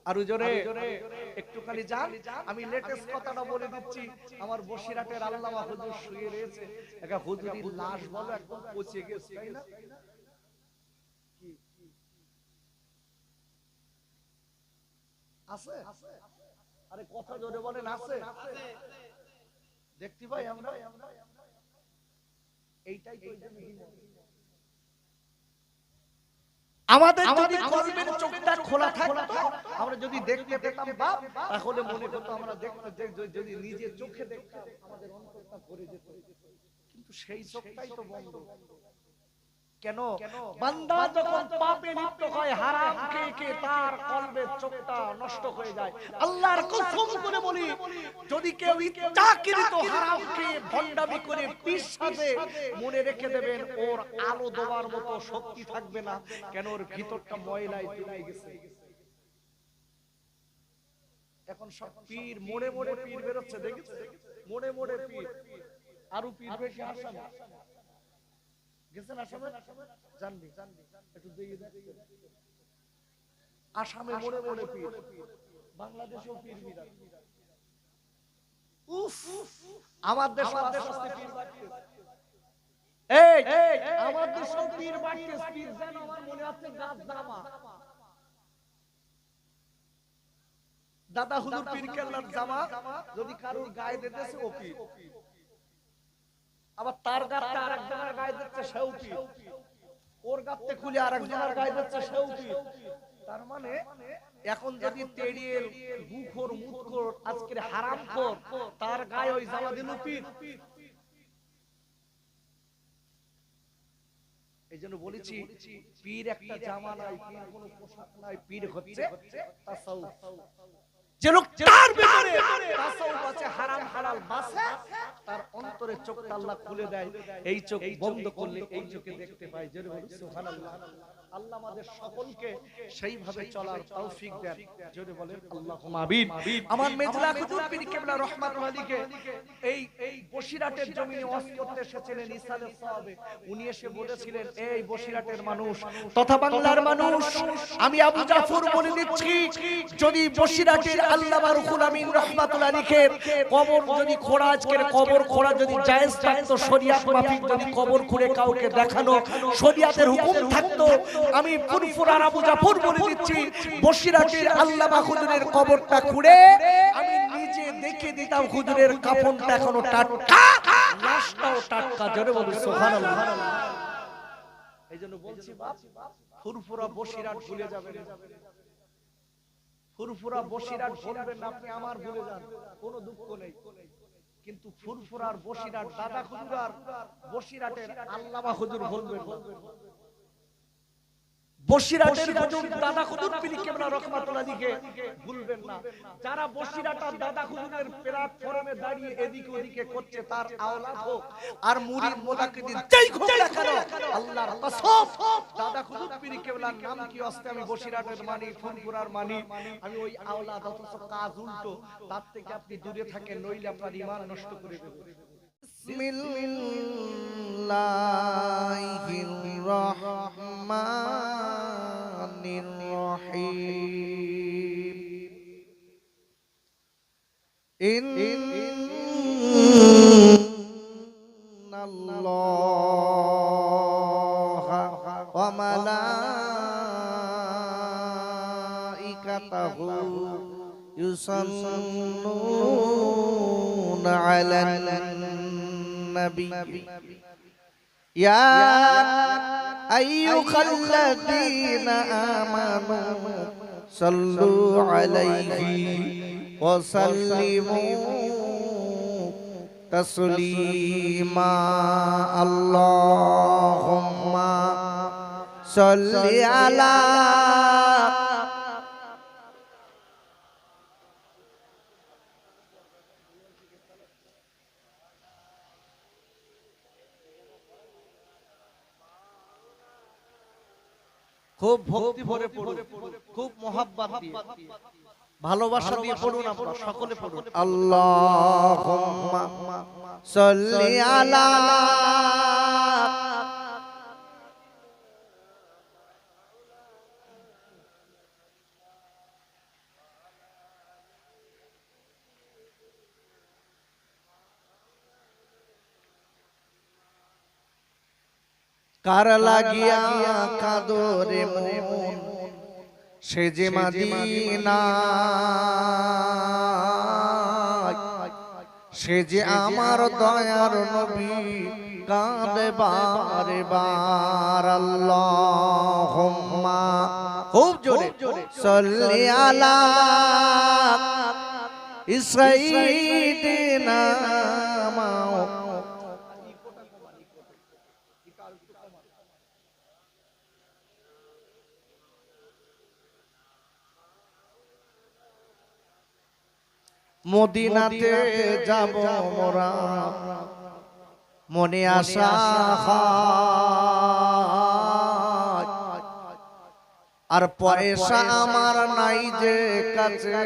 আরো জোরে। একটুখানি যান, আমি লেটেস্ট কথাটা বলে দিচ্ছি। আমার বসিরহাটের আল্লামা হুজুর শুয়ে রয়েছে, একটা হুজুরির লাশ বলো একদম পচে গেছে, তাই না? আছে? আরে কথা জোরে বলেন, আছে? দেখতে পাই আমরা, এইটাই তো আমাদের যদি কলবের চোখটা খোলা থাকতো, আমরা যদি দেখতে পেতাম বাপ, তাহলে মনে হতো আমরা দেখতে, যদি নিজের চোখে দেখতাম আমাদের অন্তরটা ভরে যেত। কিন্তু সেই চোখটাই তো বন্ধ। কেন? বান্দা যখন পাপে লিপ্ত হয়, হারাম খেয়ে তার কলবের চোখটা নষ্ট হয়ে যায়। আল্লাহর কসম করে বলি, যদি কেউ ইচ্ছাকৃত হারাম খেয়ে ভণ্ডামি করে বিশ্বাসে, মনে রেখে দেবেন ওর আলো দেওয়ার মতো শক্তি থাকবে না। কেন? ওর ভিতরটা ময়লায় জমে গেছে। এখন সব পীর মোড়ে মোড়ে পীর বেরোচ্ছে, দেখেছে? মোড়ে মোড়ে পীর, আরো পীর বেশি আসামে গেছেন। আসামে জানবি একটু দিয়ে দেখতে, আসামে মোড়ে মোড়ে পীর, বাংলাদেশেও পীর মিরাজ। উফ, আমার দেশে আস্তে আস্তে পীর বাড়তেছে। এই আমার দেশেও পীর বাড়তেছে। পীর যেন আমার মনে হচ্ছে গাছ জামা। দাদা হুজুর পীর কেল্লার জামা যদি কারোর গায়ে দিতেছে ও পীর, আবার তার গাতে আরেকজনের গায়ে দিচ্ছে সেও পীর, ওর গাতে খুলে আরেকজনের গায়ে দিচ্ছে সেও পীর। তার মানে এখন যদি তেড়িয়েল গুখোর মুতখোর আজকের হারামখোর তার গায়ে ওই জামা দিল পীর। এই জন্য বলেছি, পীর একটা জামা নাই, পীর কোনো পোশাক নাই, পীর হচ্ছে তাসাউফ। যে লোক তার ভিতরে তাসাউফ আছে, হারাম হালাল বাসে, তার অন্তরে চোখটা আল্লাহ খুলে দেয়। এই চোখ বন্ধ করলে এই চোখে দেখতে পায়, জোরে বলুন সুবহানাল্লাহ। আল্লাহ আমাদের সকলকে সেইভাবে চলার তৌফিক দেন, জোরে বলেন আল্লাহুম্মা আমিন। আমার মেজলা হুজুর পীর কেবলা রহমাতুল্লাহ আলাইহি এই বসিরহাটের জমিনে ওয়াজ করতে এসেছিলেন ইসালে সাহাবে। উনি এসে বলেছিলেন, এই বসিরহাটের মানুষ তথা বাংলার মানুষ, আমি আবু জাফর বলে দিচ্ছি, যদি বসিরহাটের আল্লামা রুহুল আমিন রহমাতুল্লাহ আলাইহি কবর যদি খোঁড়া, আজকের কবর খোঁড়া যদি জায়েজ থাকতো, শরীয়ত মাফিক যদি কবর খুঁড়ে কাউকে দেখানো শরীয়তের হুকুম থাকতো, আমি ফুরফুরার আবু জাফর বলে দিচ্ছি বসিরহাটের আল্লামা হুজুরের কবরটা খুঁড়ে আমি নিজে দেখে দিতাম হুজুরের কাফনটা এখনো টাটকা, লাশটাও টাটকা। জোরে বলুন সুবহানাল্লাহ। এইজন্য বলছি বাপ, ফুরফুরা বসিরহাট ভুলে যাবেন না। ফুরফুরা বসিরহাট বলবেন না আপনি, আমার ভুলে যান, কোনো দুঃখ নেই। কিন্তু ফুরফুরার বসিরহাট দাদা হুজুর আর বসিরহাটের আল্লামা হুজুর বলবেন না। বসিরহাটের হুজুর দাদা হুজুর পীর কেবলা রহমাতুল্লাহ আলাইহি ভুলবেন না। যারা বসিরহাটের দাদা হুজুরের প্ল্যাটফর্মে দাঁড়িয়ে এদিকে ওদিকে করছে তার আওলাদ হোক আর মুরিদ মোদাক্কিদিন যেই হোক না কেন, আল্লাহর কসম দাদা হুজুর পীর কেবলার নাম কি আসতে আমি বসিরহাটের মানি, ফুরফুরার মানি, আমি ওই আওলাদ, অথচ কাজ উল্টো। তার থেকে আপনি দূরে থাকেন, নইলে আপনার ঈমান নষ্ট করে দেবে। বিসমিল্লাহির রহমানির রহিম। ইন্নাল্লাহা ওয়া মালাইকাতাহু ইউসাল্লুনা আলান নবী ইয়া আইয়ুহাল্লাযীনা আমানু সাল্লু আলাইহি ওয়া সাল্লিমু তাসলিমা। আল্লাহুম্মা সাল্লি আলা খুব ভক্তি ভরে পড়ুন, খুব মোহাব্বত দিয়ে ভালোবাসা দিয়ে পড়ুন, আপনারা সকলে পড়ুন। আল্লাহুম্মা সাল্লি আলা কার লাগিয়া কাদরে মন সে যে মদিনা, সে যে আমার দয়ার নবী কাঁদে বারে বার। আল্লাহুম্মা খুব জোরে সাল্লি আলা সাইয়্যিদিনা মদিনাতে যাব মোরা মনে আশা আর পয়সা আমার নাই যে কাছে,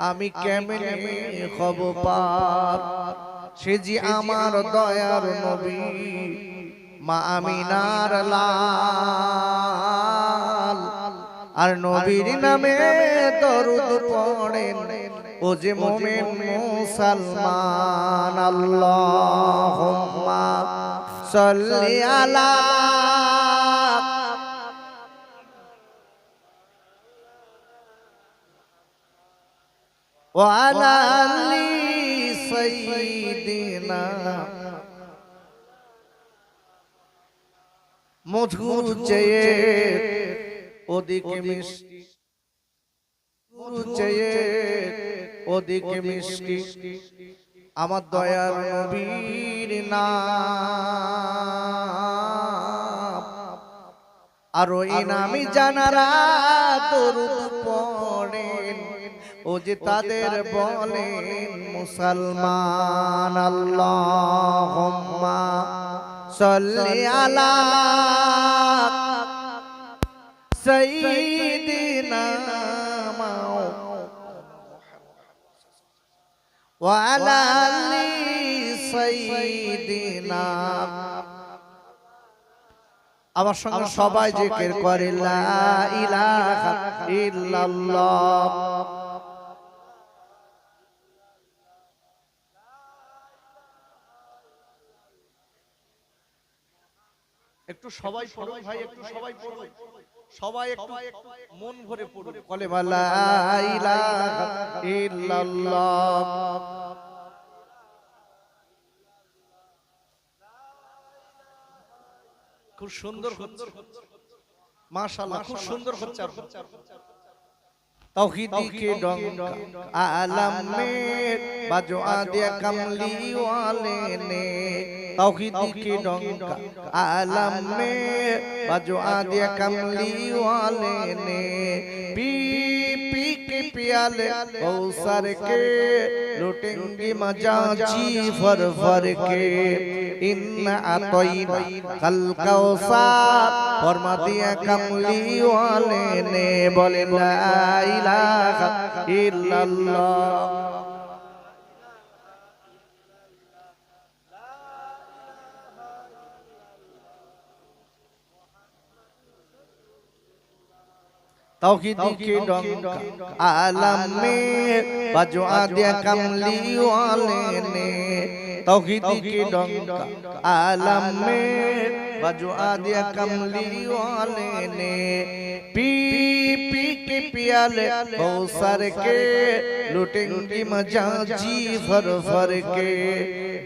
আমি কেমনে হব পার। সে যে আমার দয়ার নবী মা আমিনার লাল, আর নবীর নামে দরুদ পড়েন ও যে মুমিন মুসলমান। আল্লাহুম্মা সাল্লি আলা ওয়া আলা আলি সাইয়্যিদিনা। মধু চেয়ে ওদিকে মিষ্টি, চেয়ে ওদিকে মিষ্টি, আমার দয়ার নবীর নাম। আর ওই নামে জানারা দরুদ পড়েন ও যে তাদের বলেন মুসলমান। আল্লাহুম্মা সাল্লি আলা সাইয়্যিদিনা ওয়া আলা আলি সাইয়্যিদিনা। আমার সঙ্গে সবাই জিকির করে লা ইলাহা ইল্লাল্লাহ। একটু সবাই পড়ুন ভাই, একটু সবাই পড়ুন, সবাই একটু মন ভরে পড়ুন। কলেমা লা ইলাহা ইল্লাল্লাহ। খুব সুন্দর হচ্ছে মাশাআল্লাহ, খুব সুন্দর হচ্ছে। तौहीदी के डंका आलम में बाजो आदिया कमली वाले ने, तौहीदी के डंका आलम में बाजो आदिया कमली वाले ने, पी पी के प्याले कौसर के लुटेंगे मजा जी फर फर के, इन्ना अतईना कल कौसर फरमा दिया कमली वाले ने, बोले ला इलाहा इल्लल्लाह। तौहीदी के डंका आलम में बाजो आदिया कमली वाले ने, तौहीदी के डंका आलम में बाजो आदिया कमली वाले ने, पी पी के प्याले कौसर के लुटेंगे मजा जी भर भर के,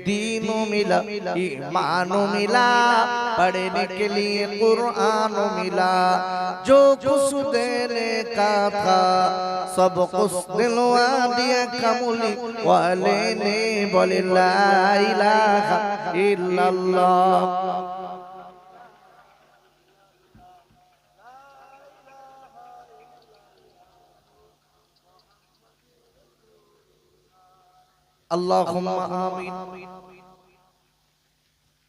दीनों मिला ईमानों मिला पढ़ने के लिए कुरान मिला, जो कुछ देने का था सब कुछ दिलवा दिया कमली वाले ने, बोले ला इलाहा इल्लल्लाह। अल्लाहुम्मा आमीन।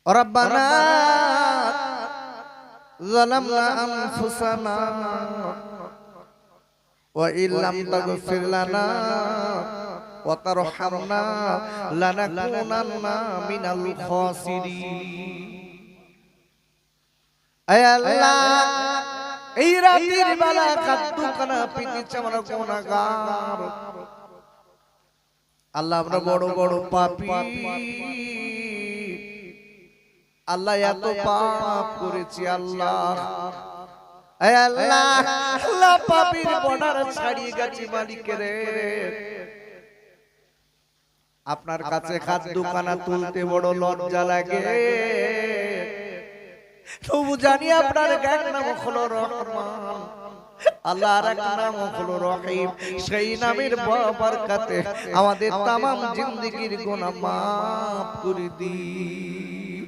रब्बना ज़लमना अनफुसना व इल्लम तगफिर लना व तरहमना लनकुनन्ना मिनल खासिरीन। ऐ अल्लाह এই রাতের বেলা কাদ্দুকানা পিতেছে আমরা গুনাহগার, আল্লাহ আমরা বড় বড় পাপী, আল্লাহ এত পাপ করেছি আল্লাহ, এ আল্লাহ আল্লাহ পাপীর বর্ডার ছাড়িয়ে গেছি মালিক রে, আপনার কাছে খাদ্যখানা তুলতে বড় লজ্জা লাগে, তবু জানি আপনার এক নাম হলো রহমান, আল্লাহর এক নাম হলো রহিম, সেই নামের বরকতে আমাদের तमाम জিন্দেগীর গুনাহ maaf করে দিন।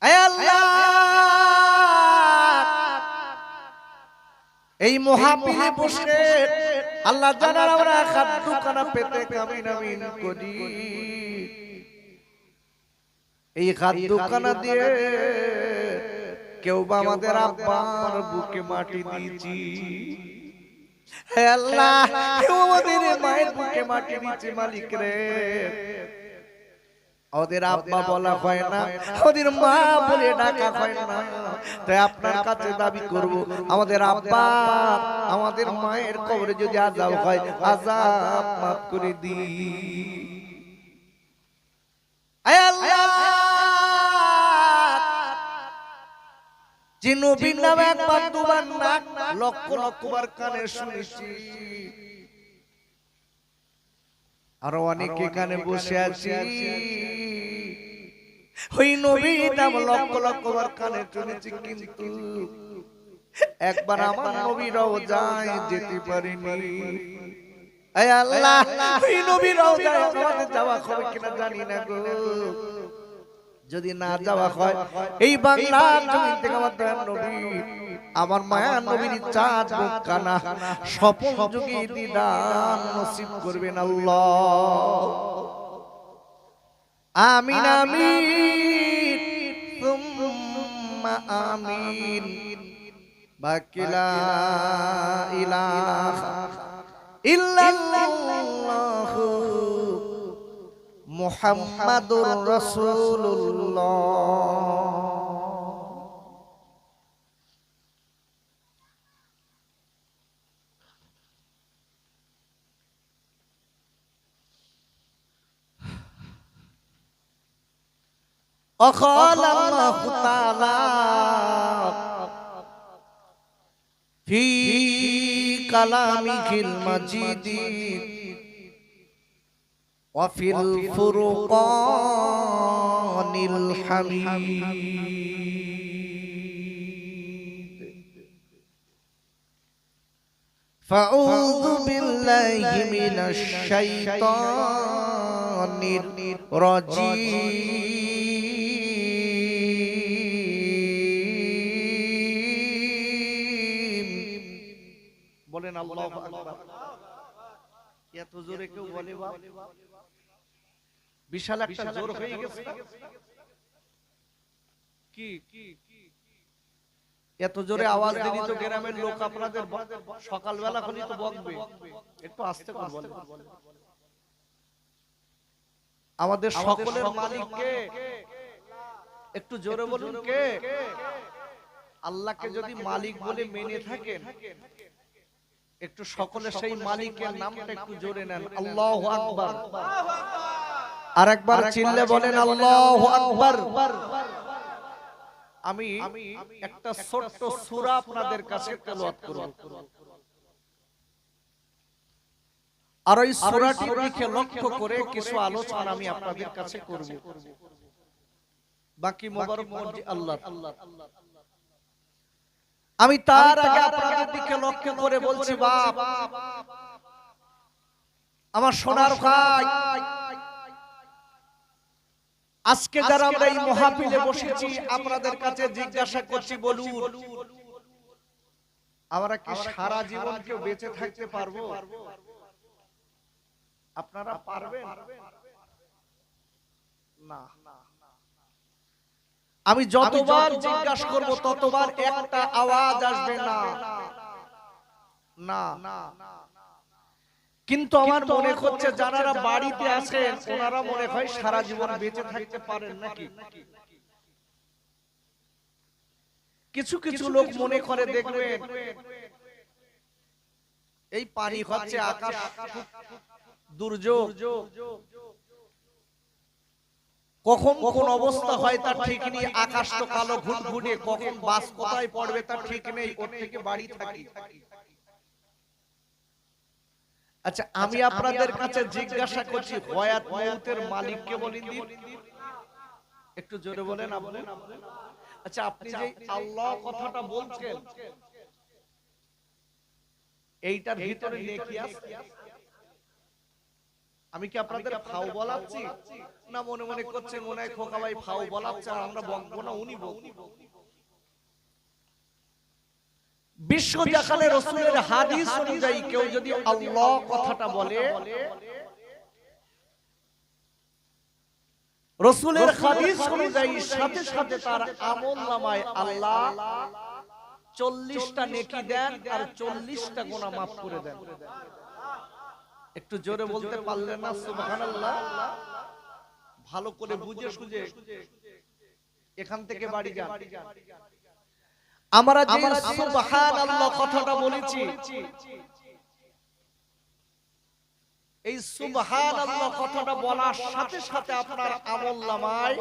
আয় আল্লাহ এই মহাবিলে বসে আল্লাহ জানার আমরা খাদ্যখানা পেতে কামিন আমিন করি, এই খাদ্যখানা দিয়ে কেউ বা আমাদের আব্বার বুকে মাটি দিয়েছি, হে আল্লাহ কেউ আমাদের মায়ের বুকে মাটি দিয়েছে মালিক রে, ওদের আব্বা বলা হয় না, ওদের মা বলে ডাকা হয় না, তাই আপনার কাছে দাবি করব আমাদের আব্বা আমাদের মায়ের কবরে যদি আযাব হয় আযাব মাফ করে দিন। আয় আল্লাহ যে নবীর নামে একবার দুবার না লক্ষ লক্ষবার কানে শুনেছি, আরো অনেকে এখানে বসে আছি ওই নবীর নাম লক্ষ লক্ষবার কানে শুনেছি, কিন্তু একবার আমার নবীরাও যায় যেতে পারিনি। আয় আল্লাহ ওই নবীরাও যায় আমাদের যাওয়া হবে কিনা জানি না গো, যদি না যাওয়া হয় এই বাংলার জমিন থেকে আমার দয়ার নবী আমার মায়া নবীর চাঁদ মুখখানা স্বপন যুগে দিদার নসিব করবেন আল্লাহ, আমিন আমিন সুম্মা আমিন। বাকি লা ইলাহা ইল্লাল্লাহু মুহাম্মাদুর রাসূলুল্লাহ। وقال الله تعالى في كلامه المجيد وفي الفرقان الحميد فأعوذ بالله من الشيطان الرجيم বলেন আল্লাহু আকবার। এত জোরে কেউ বলে বাপ? বিশাল একটা জোর হয়ে গেছে কি? এত জোরে আওয়াজ দিলি তো গ্রামের লোক আপনাদের সকালবেলা হলি তো বকবে, একটু আস্তে করে বলেন। আমাদের সকলের মালিক কে? একটু জোরে বলুন কে? আল্লাহকে যদি মালিক বলে মেনে থাকেন, একটু সকলে সেই মালিকের নামটা একটু জোরে নেন, আল্লাহু আকবার। আরেকবার চিল্লে বলেন আল্লাহু আকবার। আমি একটা ছোট্ট সূরা আপনাদের কাছে তেলাওয়াত করব, আর এই সূরাটির দিকে লক্ষ্য করে কিছু আলোচনা আমি আপনাদের কাছে করব। বাকি মোবারক মর্জি আল্লাহ। আমি তার আগে আপনাদের দিকে লক্ষ্য করে বলছি, বাপ আমার সোনার ভাই, আজকে যারা আমরা এই মাহফিলে বসেছি আপনাদের কাছে জিজ্ঞাসা করছি, বলুন আমরা কি সারা জীবন কেউ বেঁচে থাকতে পারবো? আপনারা পারবেন? না। আমি যতবার জিজ্ঞাসা করব ততবার একটা আওয়াজ আসবে না না। কিন্তু আমার মনে হচ্ছে যারা বাড়িতে আছেন ওনারা মনে হয় সারা জীবন বেঁচে থাকতে পারেন নাকি? কিছু কিছু লোক মনে করে, দেখবেন এই পানি হচ্ছে আকাশ দুর্যোগ, কখন কোন অবস্থা হয় তার ঠিক নেই, আকাশ তো কালো ঘুটঘুটে, কখন বাস কোথায় পড়বে তার ঠিক নেই, ওর থেকে বাড়ি থাকি। আচ্ছা, আমি আপনাদের কাছে জিজ্ঞাসা করছি, হায়াত মউতের মালিককে বলেন দিন, একটু জোরে বলেন আপনি। আচ্ছা, আপনি যে আল্লাহ কথাটা বলছেন এইটার ভিতরে নেকি আছে? আমি কি আপনাদের ফাও বলাচ্ছি? না মনে মনে করছেন মনে হয় খোকা ভাই ফাও বলাচ্ছে আর আমরা বকবো না, উনি বকবো। বিশ্ব জাহানে রাসূলের হাদিস অনুযায়ী কেউ যদি আল্লাহ কথাটা বলে, রাসূলের হাদিস অনুযায়ী সাথে সাথে তার আমলনামায় আল্লাহ 40টা নেকি দেন আর 40টা গুনাহ মাফ করে দেন। একটু জোরে বলতে পারলেন না সুবহানাল্লাহ? ভালো করে বুঝে সুঝে এখান থেকে বাড়ি যান। আমরা যে সুবহানাল্লাহ কথাটা বলেছি, এই সুবহানাল্লাহ কথাটা বলার সাথে সাথে আপনার আমলনামায়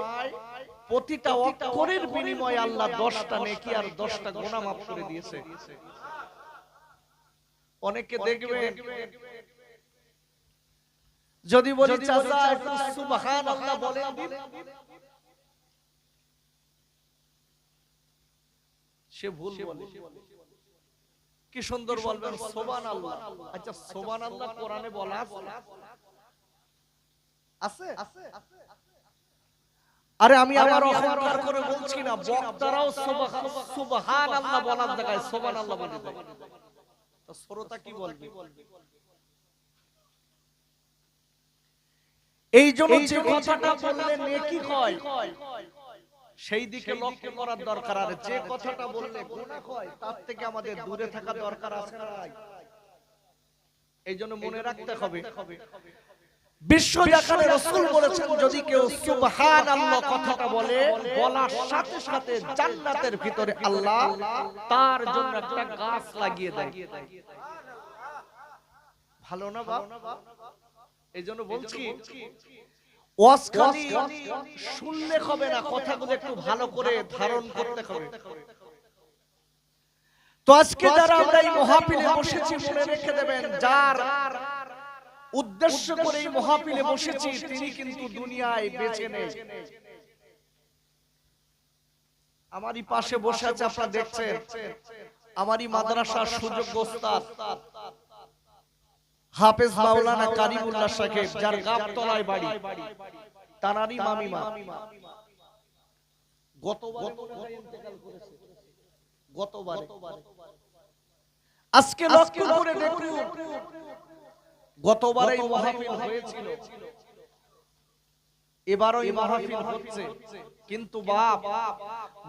প্রতিটা অক্ষরের বিনিময়ে আল্লাহ 10টা নেকি আর 10টা গুনাহ মাফ করে দিয়েছে। অনেকে দেখবেন যদি বলি চাচা একটু সুবহানাল্লাহ বলেন দিন, সে ভুল বলে। কি সুন্দর বলবেন সুবহানাল্লাহ। আচ্ছা, সুবহানাল্লাহ কোরআনে বলা আছে? আরে আমি আমার অহংকার করে বলছি না, বক্তারাও সুবহানাল্লাহ বলার জায়গায় সুবহানাল্লাহ বলে দেয়। তো শ্রোতা কি বলবে? এই জন্য যে কথাটা বললে নেকি হয় সেই দিকে লক্ষ্য করার দরকার, আর যে কথাটা বললে গুনাহ হয় তার থেকে আমাদের দূরে থাকা দরকার আছে না? এই জন্য মনে রাখতে হবে, বিশ্ব জাহানে রাসূল বলেছেন যদি কেউ সুবহানাল্লাহ কথাটা বলে, বলার সাথে সাথে জান্নাতের ভিতরে আল্লাহ তার জন্য একটা গাছ লাগিয়ে দেয়। ভালো না বাপ? এই জন্য বলছি ওয়াজ খালি শুনলে হবে না, কথাগুলো একটু ভালো করে ধারণ করতে হবে। তো আজকে যারা আমরা এই মাহফিলে বসেছি মনে রেখে দেবেন, যার উদ্দেশ্য করে এই মাহফিলে বসেছি তিনি কিন্তু দুনিয়ায় বেঁচে নেই। আমারই পাশে বসে আছে, আপনারা দেখছেন, আমারই মাদ্রাসার সুযোগ্য ওস্তাদ হাফেজ মাওলানা কারিমুল্লাহ সাহেব, যার গাবতলায় বাড়ি, তানারই মামিমা গতবারে আজকে লক্ষ্য করে দেখুন, গতবারে এই মাহফিল হয়েছিল, এবারও এই মাহফিল হচ্ছে, কিন্তু বাপ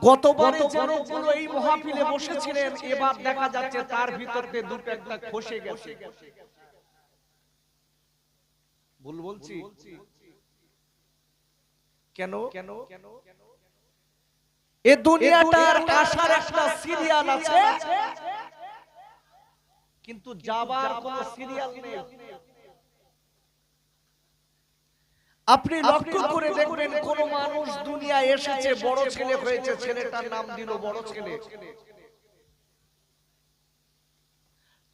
গতবারে যে লোকগুলো এই মাহফিলে বসেছিলেন এবার দেখা যাচ্ছে তার ভিতরতে দুটো একটা খসে গেছে। ভুল বলছি? কেন? এই দুনিয়াটার আসার একটা সিরিয়াল আছে, কিন্তু যাবার কোনো সিরিয়াল নেই। আপনি লক্ষ্য করে দেখবেন, কোন মানুষ দুনিয়ায় এসেছে, বড় ছেলে হয়েছে, ছেলেটার নাম দিল বড় ছেলে,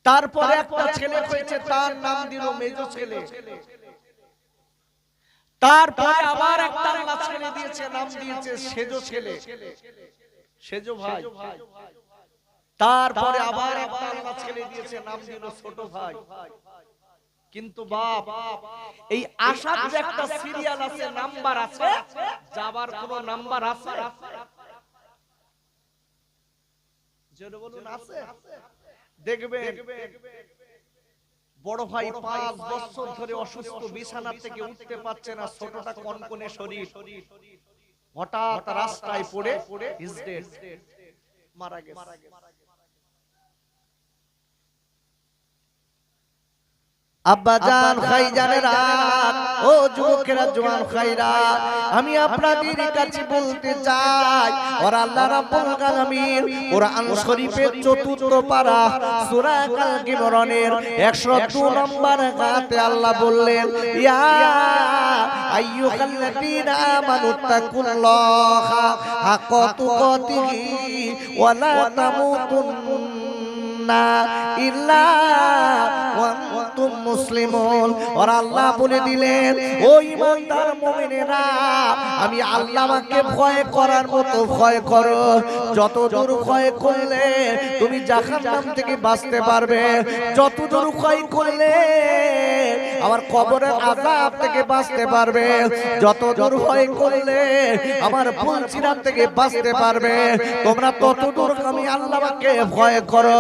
তারপরে একটা ছেলে হয়েছে, তার নাম দিল মেজো ছেলে, তারপরে আবার একটা ছেলে দিয়েছে, নাম দিয়েছে সেজো ছেলে, সেজো ভাই, তারপরে আবার একটা ছেলে দিয়েছে, নাম দিল ছোট ভাই। কিন্তু বাপ এই আসার যে একটা সিরিয়াল আছে, নাম্বার আছে, যাবার কোন নাম্বার আছে? জোরে বলুন আছে? দেখবেন বড় ভাই 5 বছর ধরে অসুস্থ, বিছানা থেকে উঠতে পারছে না, ছোটটা কনকনে শরীর, হঠাৎ রাস্তায় পড়ে মারা গেছে। আব্বা জান ভাইজানেরা, ও যুবকেরা, জওয়ান ভাইরা, আমি আপনাদের কাছে বলতে চাই, ওর আল্লাহ রাব্বুল আলামিন কোরআন শরীফের ৪র্থ পারা সূরা আল ইমরানের ১০২ নম্বর আয়াতে আল্লাহ বললেন, ইয়া আইয়ুহাল্লাযীনা আমানুত্তাকুল্লাহা হাক্কা তুকাতিহি ওয়া লা তামুতুন্না ইল্লা ওয়া আনতুম মুসলিমুন। আর আল্লাহ বলে দিলেন, ও ঈমানদার মুমিনেরা, আমি আল্লাহকে ভয় করার মতো ভয় করো, যতদূর ভয় করলে তুমি জাহান্নাম থেকে বাঁচতে পারবে, যতদূর ভয় করলে আমার কবরের আযাব থেকে বাঁচতে পারবে, যতদূর ভয় করলে আমার ফুলসিরাত থেকে বাঁচতে পারবে, তোমরা ততদূর আমি আল্লাহকে ভয় করো।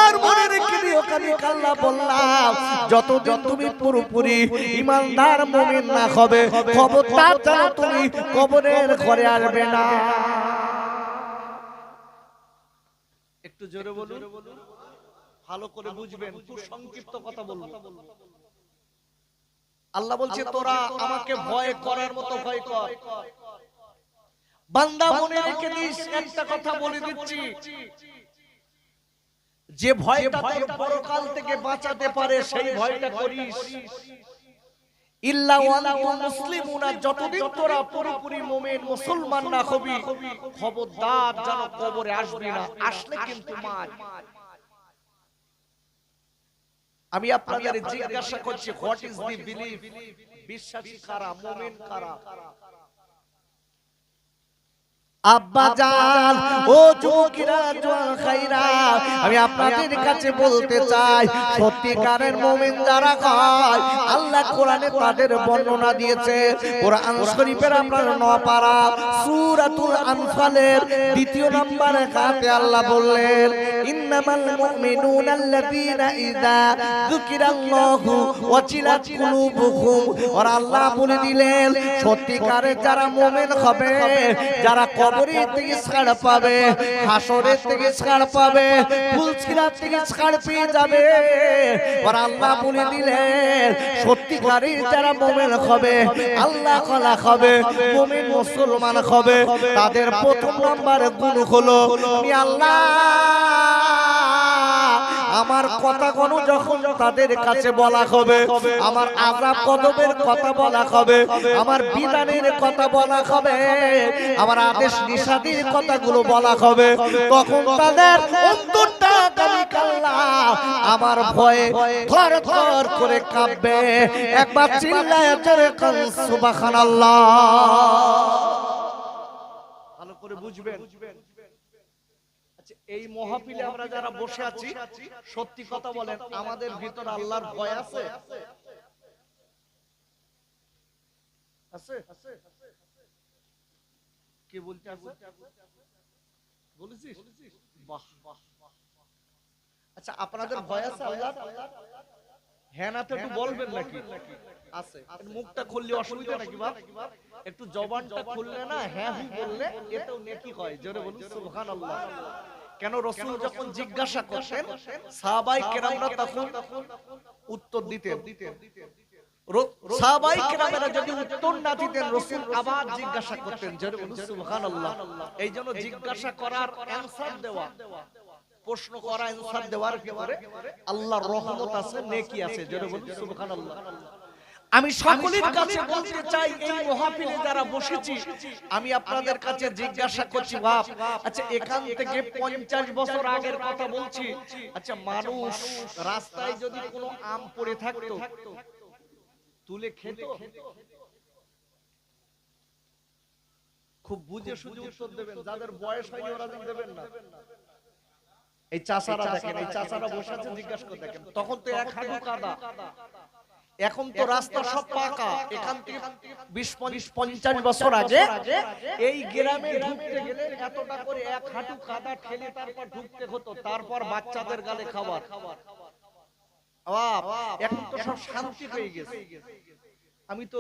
আর মনে রেখে দিও, আমি আল্লাহ বললাম, যতদিন তুমি পুরোপুরি ঈমানদার মুমিন না হবে, খবরদার যেন তুমি কবরের ঘরে আসবে না। একটু জোরে বলুন, ভালো করে বুঝবেন, খুব সংক্ষিপ্ত কথা বলবো। আল্লাহ বলছে, তোরা আমাকে ভয় করার মতো ভয় কর। বান্দা মনে রেখে দিস, একটা কথা বলে দিচ্ছি, যে ভয়টা তোর পরকাল থেকে বাঁচাতে পারে সেই ভয়টা করিস। ইল্লা ওয়া আনতুম মুসলিমুনা, যতদিন তোরা পুরোপুরি মুমিন মুসলমান না হবি, খবরদার যেন কবরে আসবি না, আসলে কিন্তু মার। আমি আপনাদের জিজ্ঞাসা করছি, হোয়াট ইজ দি বিলিফ? বিশ্বাসী কারা, মুমিন কারা? আব্বা জান, ও যুবকেরা, জওয়ান ভাইরা, আমি আপনাদের কাছে বলতে চাই, সত্যিকারের মুমিন যারা হয়, আল্লাহ কোরআনে তাদের বর্ণনা দিয়েছে। কোরআন শরীফের আপনার 9 পারা সূরাতুল আনফালের 2 নম্বর আয়াতে আল্লাহ বললেন, ইন্নামাল মুমিনুনা আল্লাযীনা ইযা যুকিরাল্লাহু ওয়াজিলাত কুলুবুহুম। আর আল্লাহ বলে দিলেন, সত্যিকারের যারা মুমিন হবে, যারা কবরের থেকে ছাড় পাবে, হাসরের থেকে ছাড় পাবে, ফুলসিরাত থেকে ছাড় পেয়ে যাবে। আর আল্লাহ বলে দিলেন, সত্যিকারের যারা মুমিন হবে, আল্লাহ ওয়ালা হবে, মুমিন মুসলমান হবে, তাদের প্রথম নাম্বার গুণ হলো, আমি আল্লাহ আমার কথাগুলো যখন তাদের কাছে বলা হবে, আমার আযাব গজবের কথা বলা হবে, আমার বিধানের কথা বলা হবে, আমার আদেশ নিষেধের কথাগুলো বলা হবে, তখন তাদের অন্তরটা কাল্লা আমার ভয়ে থরথর করে কাঁপবে। একবার চিল্লায়ে জোরে কান সুবহানাল্লাহ। ভালো করে বুঝবেন। আচ্ছা, এই মাহফিলে আমরা যারা বসে আছি, সত্যি কথা বলেন, আমাদের ভিতর আল্লাহর ভয় আছে? আছে? কে বলতে আছে? বলেছিস? বাহ বাহ। আচ্ছা, আপনাদের ভয় আছে আল্লাহ? হ্যাঁ না তো একটু বলবেন নাকি? আছে। মুখটা খুললে অসুবিধা নাকি বাপ? একটু জবানটা খুললে না হ্যাঁ হু বললে এতেও নেকি হয়। জোরে বলুন সুবহানাল্লাহ। কেন রাসূল যখন জিজ্ঞাসা করতেন, সাহাবায়ে কেরামরা তখন উত্তর দিতেন। সাহাবায়ে কেরামরা যদি উত্তর না দিতেন, রাসূল আবার জিজ্ঞাসা করতেন। জোরে বলুন সুবহানাল্লাহ। এইজন্য জিজ্ঞাসা করার অ্যানসার দেওয়া, প্রশ্ন করা, অ্যানসার দেওয়ার ভিতরে আল্লাহর রহমত আছে, নেকি আছে। জোরে বলুন সুবহানাল্লাহ। আমি সকলের কাছে বলতে চাই, এই মাহফিলে যারা বসেছি, আমি আপনাদের কাছে জিজ্ঞাসা করছি বাপ, আচ্ছা এখান থেকে 50 বছর আগের কথা বলছি, আচ্ছা মানুষ রাস্তায় যদি কোনো আম পড়ে থাকতো তুলে খেত? খুব বুঝে সুঝে উত্তর দেবেন, যাদের বয়স হয়নি ওরা দেবেন না। এই চাচারা দেখেন, এই চাচারা বসে আছে, জিজ্ঞাসা করে দেখেন, তখন তো এক হাঁটু কাদা, এখন তো রাস্তা সব পাকা। এখান থেকে 20-50 বছর আগে এই গ্রামে ঢুকতে গেলে এতটা করে এক হাঁটু কাদা ঠেলে তারপর ঢুকতে হতো, তারপর বাচ্চাদের গালে খাবার। এখন তো সব শান্তি হয়ে গেছে। আমি তো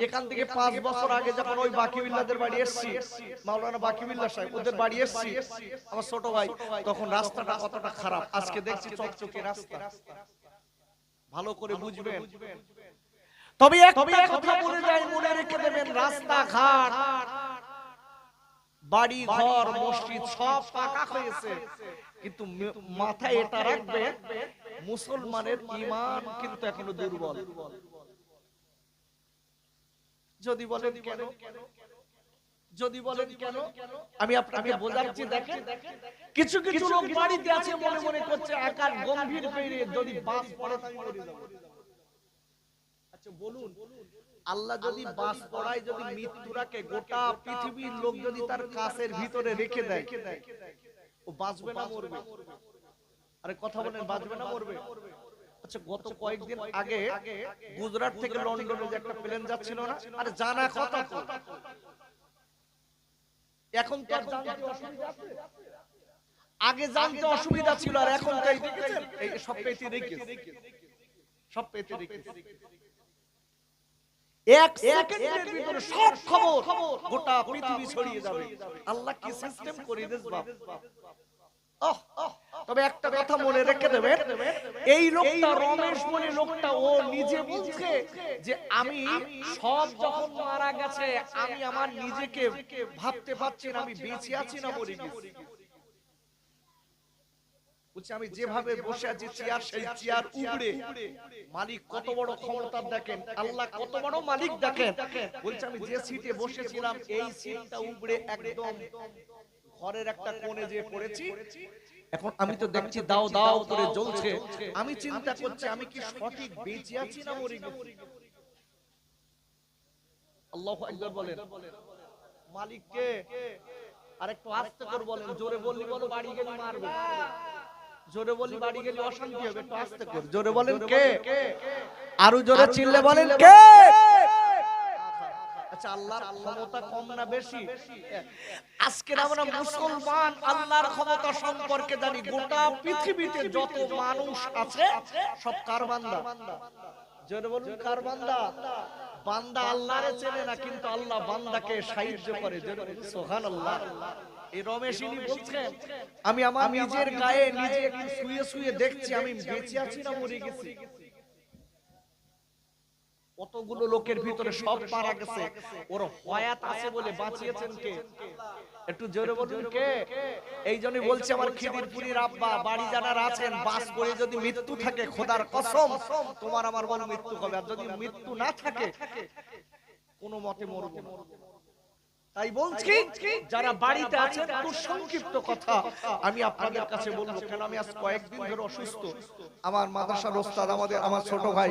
এখান থেকে 5 বছর আগে যখন ওই বাকিবিল্লাদের বাড়ি এসেছি, মাওলানা বাকিবিল্লাহ সাহেব ওদের বাড়ি এসেছি, আমার ছোট ভাই, তখন রাস্তাটা কতটা খারাপ, আজকে দেখছি চকচকে রাস্তা। ভালো করে বুঝবেন। তবে একটা কথা বলে যাই, মনে রেখে দেবেন, রাস্তাঘাট, বাড়ি ঘর, মসজিদ সব পাকা হয়েছে, কিন্তু মাথায় এটা রাখবে, মুসলমানের ঈমান কিন্তু এখনো দুর্বল। যদি বলেন কেন, যদি বলেন কেন, আমি আপনাকে বোঝাচ্ছি। দেখেন, কিছু কিছু লোক বাড়িতে আছে, মনে মনে করছে আকাশ গম্ভীর হয়ে যদি বাস পড়ে তাই মরে যাবে। আচ্ছা বলুন, আল্লাহ যদি বাস পড়ায়, যদি মৃত্যুরাকে গোটা পৃথিবীর লোক যদি তার কাছের ভিতরে রেখে দেয়, ও বাঁচবে না মরবে? আরে কথা বলেন, বাঁচবে না মরবে? আচ্ছা, গত কয়েকদিন আগে গুজরাট থেকে লন্ডনে যে একটা প্লেন যাচ্ছিল না, আরে জানা কথা তো, এখন তো জানতে অসুবিধা আছে, আগে জানতে অসুবিধা ছিল, আর এখন তাই দেখেছেন, এই সব পেতে রেখেছে, সব পেতে রেখেছে। এক সেকেন্ডের ভিতরে সব খবর গোটা পৃথিবী ছড়িয়ে যাবে। আল্লাহ কি সিস্টেম করে দিয়েছে বাপ। তবে একটা কথা মনে রেখে দেবেন, এই লোকটা রমেশ বলে লোকটা, ও নিজে বলছে যে আমি সব যখন মারা গেছে, আমি আমার নিজেকে ভাবতে পারছি না আমি বেঁচে আছি না মরে গেছি। বলছে আমি যেভাবে বসে আছি চেয়ার, সেই চেয়ার উপরে মালিক কত বড় ক্ষমতা দেখেন, আল্লাহ কত বড় মালিক দেখেন। বলছে আমি যে সিটে বসেছিলাম এই সিটটা উপরে একদম ঘরের একটা কোণে যে পড়েছি, এখন আমি তো দেখছি দাও দাও করে জ্বলছে, আমি চিন্তা করছি আমি কি সঠিক বেঁচে আছি না মরে গেছি। আল্লাহু আকবার বলেন। মালিককে আরেকটু আস্তে করে বলেন, জোরে বললি বলো বাড়ি গেলে মারবে, জোরে বললি বাড়ি গেলে অশান্তি হবে, একটু আস্তে করে জোরে বলেন কে, আরো জোরে চিল্লে বলেন কে। আচ্ছা, আল্লাহর ক্ষমতা কম না বেশি? আজকে আমরা মুসলমান আল্লাহর ক্ষমতা সম্পর্কে জানি, গোটা পৃথিবীতে যত মানুষ আছে সব কার বান্দা? জোরে বলুন কার বান্দা? বান্দা আল্লাহরে চেনে না, কিন্তু আল্লাহ বান্দাকে সাহায্য করে। জোরে বলুন সুবহানাল্লাহ। এই রমেশ ইনি বলছেন আমি আমার নিজের গায়ে নিজে একটু শুয়ে শুয়ে দেখছি আমি বেঁচে আছি না মরে গেছি। কতগুলো লোকের ভিতরে সব মারা গেছে, ওর হায়াত আছে বলে বাঁচিয়েছেন কে? একটু জোরে বলুন কে? এই জন্যই বলছি আমার খিদিরপুরীর আব্বা বাড়ি যারা আছেন, বাস করে যদি মৃত্যু থাকে খোদার কসম তোমার আমার বড় মৃত্যু হবে, আর যদি মৃত্যু না থাকে কোনো মতে মরবো না। তাই বলছি যারা বাড়িতে আছেন খুব সংক্ষিপ্ত কথা আমি আপনাদের কাছে বলবো, কেন আমি আজ কয়েকদিন ধরে অসুস্থ। আমার মাদ্রাসার ওস্তাদ আমার ছোট ভাই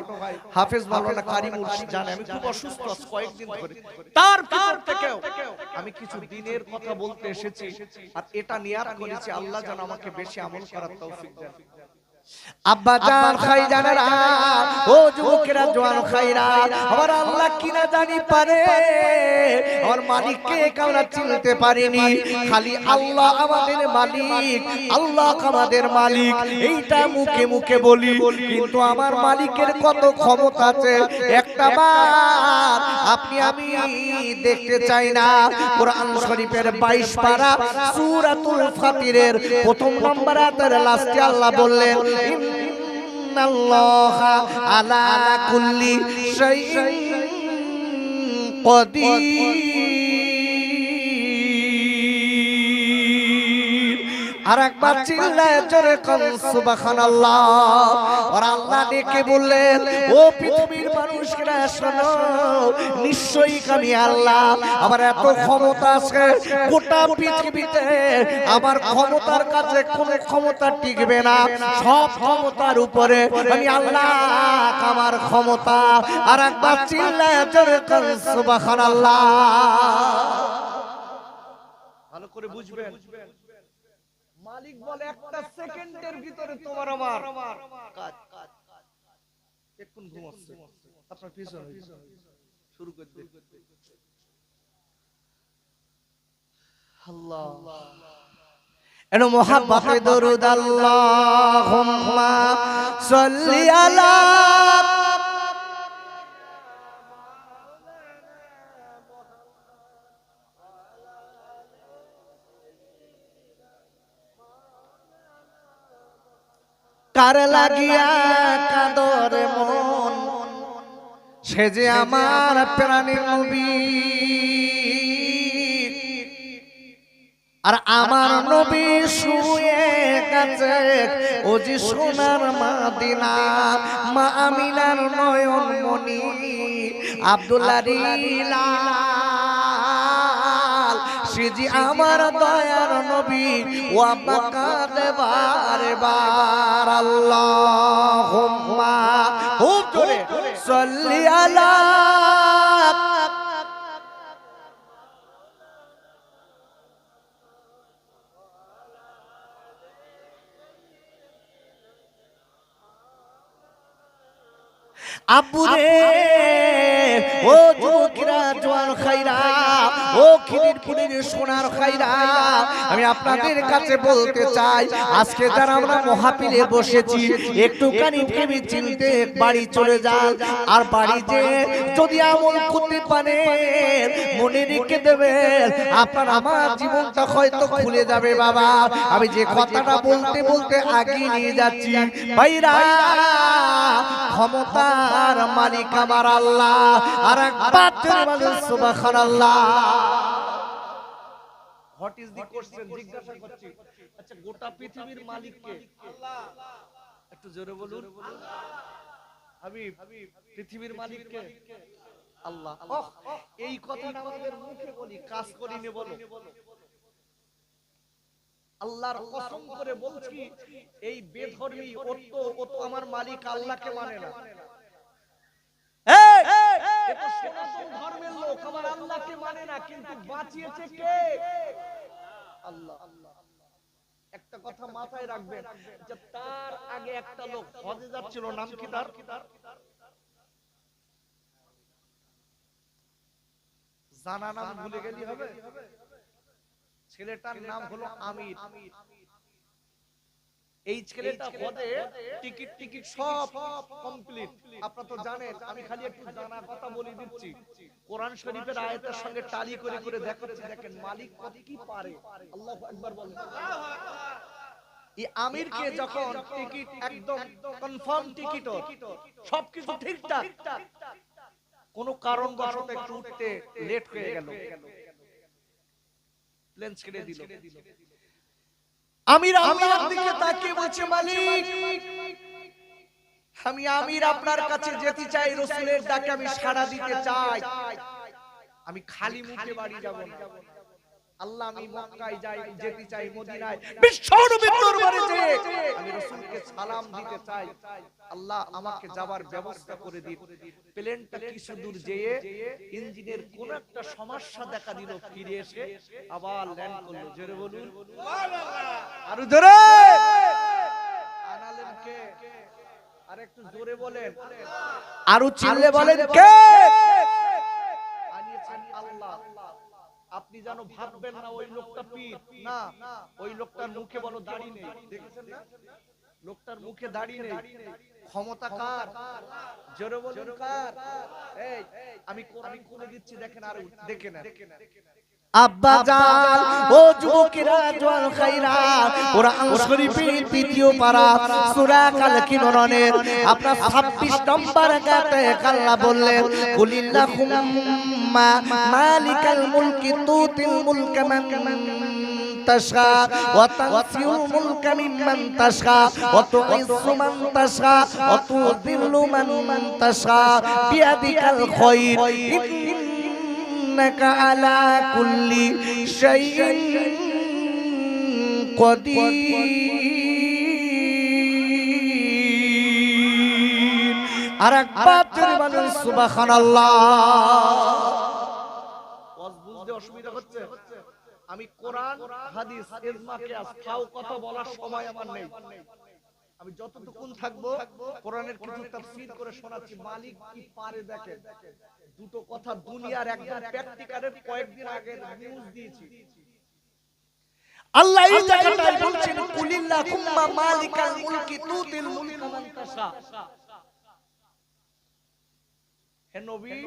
হাফেজ মাওলানা কারিমুল জানে আমি খুব অসুস্থ আজ কয়েকদিন ধরে। তার ভিতর থেকেও আমি কিছু দিনের কথা বলতে এসেছি, আর এটা নিয়াত করেছি আল্লাহ যেন আমাকে বেশি আমল করার তৌফিক দেন। আব্বা জান খাইজানেরা, ও যুবকেরা জওয়ান খাইরা, আমার আল্লাহ কিনা জানি পারে, আমার মালিককে আমরা চিনতে পারিনি। খালি আল্লাহ আমাদের মালিক, আল্লাহ আমাদের মালিক এইটা মুখে মুখে বলি, কিন্তু আমার মালিকের কত ক্ষমতা আছে একটা বার আপনি আমি দেখতে চাই না। কোরআন শরীফের 22 পারা সূরাতুল ফাতিরের প্রথম নম্বর আয়াতের লাস্টে আল্লাহ বললেন ইন্নাল্লাহা আলা কুল্লি শাইইন কদির। আর একবার চিল্লায় জোরে কোন সুবহানাল্লাহ। আর আল্লাহ ডেকে বললেন ও পৃথিবীর মানুষরা শোনো, নিশ্চয়ই আমি আল্লাহ আমার এত ক্ষমতা আছে গোটা পৃথিবীতে, আমার ক্ষমতার কাছে কোনো ক্ষমতা টিকবে না, সব ক্ষমতার উপরে আমি আল্লাহ আমার ক্ষমতা। আর একবার চিল্লায় জোরে কোন সুবহানাল্লাহ। ভালো করে বুঝবেন, মালিক বলে একটা সেকেন্ডের ভিতরে তোমার আমার কাজ এখন ঘুমাচ্ছে আপনার পিছনে শুরু করে দেন। আল্লাহ এনো মোহাব্বতে দরুদ আল্লাহুম্মা সাল্লি আলা কার লাগিয়া কাদরে মন, সে যে আমার প্রাণের নবী। আর আমার নবী শুয়ে গেছে ও যে সোনার মদিনা, মা আমিনার নয়ন মনি আব্দুল্লাহ রিলাল, সে যে আমার দয়ার নবী ও আব্বা দেবারে বার। আল্লাহুম্মা খুব জোরে সাল্লি আলা আব্বুরে, ও যুবকেরা জওয়ান খাইরা, ও খিদিরপুরের সোনার খাইরা, আমি আপনাদের কাছে বলতে চাই আজকে যারা আমরা মহাপিলে বসেছি একটুখানি ভেবে চিনতে বাড়ি চলে যান, আর বাড়িতে যদি আমল করতে পারেন মনে রেখে দেবেন আপনার আমার জীবনটা হয়তো খুলে যাবে। বাবা আমি যে কথাটা বলতে বলতে আগে নিয়ে যাচ্ছি ভাইরা, ক্ষমতার মালিক আমার আল্লাহ। আর একবার বলেন সুবহানাল্লাহ। হোয়াট ইজ দি কোশ্চেন জিজ্ঞাসা করছি, আচ্ছা গোটা পৃথিবীর মালিক কে? আল্লাহ। একটু জোরে বলুন হাবিব, পৃথিবীর মালিক কে? আল্লাহ। এই কথাটা আমাদের মুখে বলি, কাজ করি নে বলো। আল্লাহর কসম করে বলছি এই বেধর্মী ও তো আমার মালিক আল্লাহকে মানে না। এটা সনাতন ধর্মের লোক আমার আল্লাহকে মানে না, কিন্তু বাঁচিয়েছে কে? আল্লাহ। একটা কথা মাথায় রাখবেন যে তার আগে একটা লোক হজে যাচ্ছিল, নাম কি তার? জানা নাম ভুলে গেলি হবে? ছেলেটার নাম হলো আমির। এই ছেলেটা হজে টিকিট সব কমপ্লিট, আপনারা তো জানেন, আমি খালি একটু জানা কথা বলে দিচ্ছি। কোরআন শরীফের আয়াতের সঙ্গে টালি করে করে দেখাচ্ছি, দেখেন মালিক কত কি পারে। আল্লাহু আকবার বলেন। এই আমিরকে যখন টিকিট একদম কনফার্ম টিকিট, সবকিছু ঠিকঠাক, কোনো কারণবশত একটু উঠতে লেট হয়ে গেল, প্লেন ছেড়ে দিল। আমির আল্লাহর দিকে তাকিয়ে বলছে, মালিক আমি আমির আপনার কাছে যেতে চাই, রাসূলের ডাকে আমি সাড়া দিতে চাই, আমি খালি মুখে বাড়ি যাব না। আল্লাহ আমি মক্কায় যাই, যেতে চাই মদিনায়, বিশ্বনবীর দরবারে যে আমি রাসূলকে সালাম দিতে চাই, আল্লাহ আমাকে যাবার ব্যবস্থা করে দিন। প্লেনটা কিছু দূর যেয়ে ইঞ্জিনের কোন একটা সমস্যা দেখা দিল, ফিরে এসে আবার ল্যান্ড করলো। জোরে বলুন সুবহানাল্লাহ। আরো জোরে আনালেন কে? আর একটু জোরে বলেন, আরো চিল্লে বলেন কে? আনিয়েছেন আল্লাহ। আপনি জানো ভাববেন না ওই লোকটা পীর, না, ওই লোকটার মুখে বলো দাড়ি নেই, দেখেছেন না? লোকটার মুখে দাড়ি নেই। ক্ষমতা কার? জোরে বলুন কার? এই আমি কোরআন খুলে দিচ্ছি, দেখেন আর দেখেন না। আব্বা জান ও যুবকেরা জওয়ান খাইরা, কোরআন শরীফের দ্বিতীয় পারা সূরা কাল কিমরনের আপনার 26 নম্বর আয়াতে আল্লাহ বললেন, কুলিল্লাহুম্মা মালিকাল মুলকি তুতিল মুলকা মান তাশা ওয়া তানসিউল মুলকা মিম্মান তাশা ওয়া তুইজ্জু মান তাশা ওয়া তুযিল্লু মান তাশা বিয়াদিকাল খায়র ইন্নাকা আলা কুল্লি শাইইন কদির। আরেকবার জোরে বলুন সুবহানাল্লাহ। ওয়াজ বুঝতে অসুবিধা হচ্ছে? আমি কোরআন হাদিস ইজমা কিয়াস ফাও কথা বলার সময় আমার নেই। আমি যতটুকুন থাকবো কোরআনের কিছু তাফসীর করে শোনাচ্ছি। মালিক কি পারে দেখেন। দুটো কথা দুনিয়ার একদম প্র্যাকটিক্যালের কয়েকদিন আগে নিউজ দিয়েছি। আল্লাহ এই জায়গাটায় বলছেন, কুলিল্লাহুম্মা মালিকাল মুলকি তুতিল মুলকা মান তাশা। হে নবী,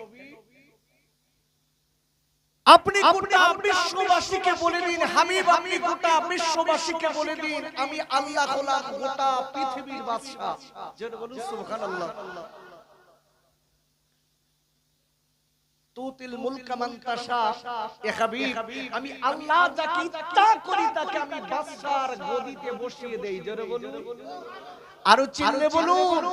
আপনি গোটা বিশ্ববাসীকে বলে দিন, হাবিব আপনি গোটা বিশ্ববাসীকে বলে দিন, আমি আল্লাহ গোলাম, গোটা পৃথিবীর বাদশা। যেটা বলুন সুবহানাল্লাহ। তুতিল মুলকা মান তাশা, এ হাবিব আমি আল্লাহ যাকে ইচ্ছা করি তাকে আমি বাদশার গদিতে বসিয়ে দেই। জোরে বলুন, আরো চিল্লে বলুন।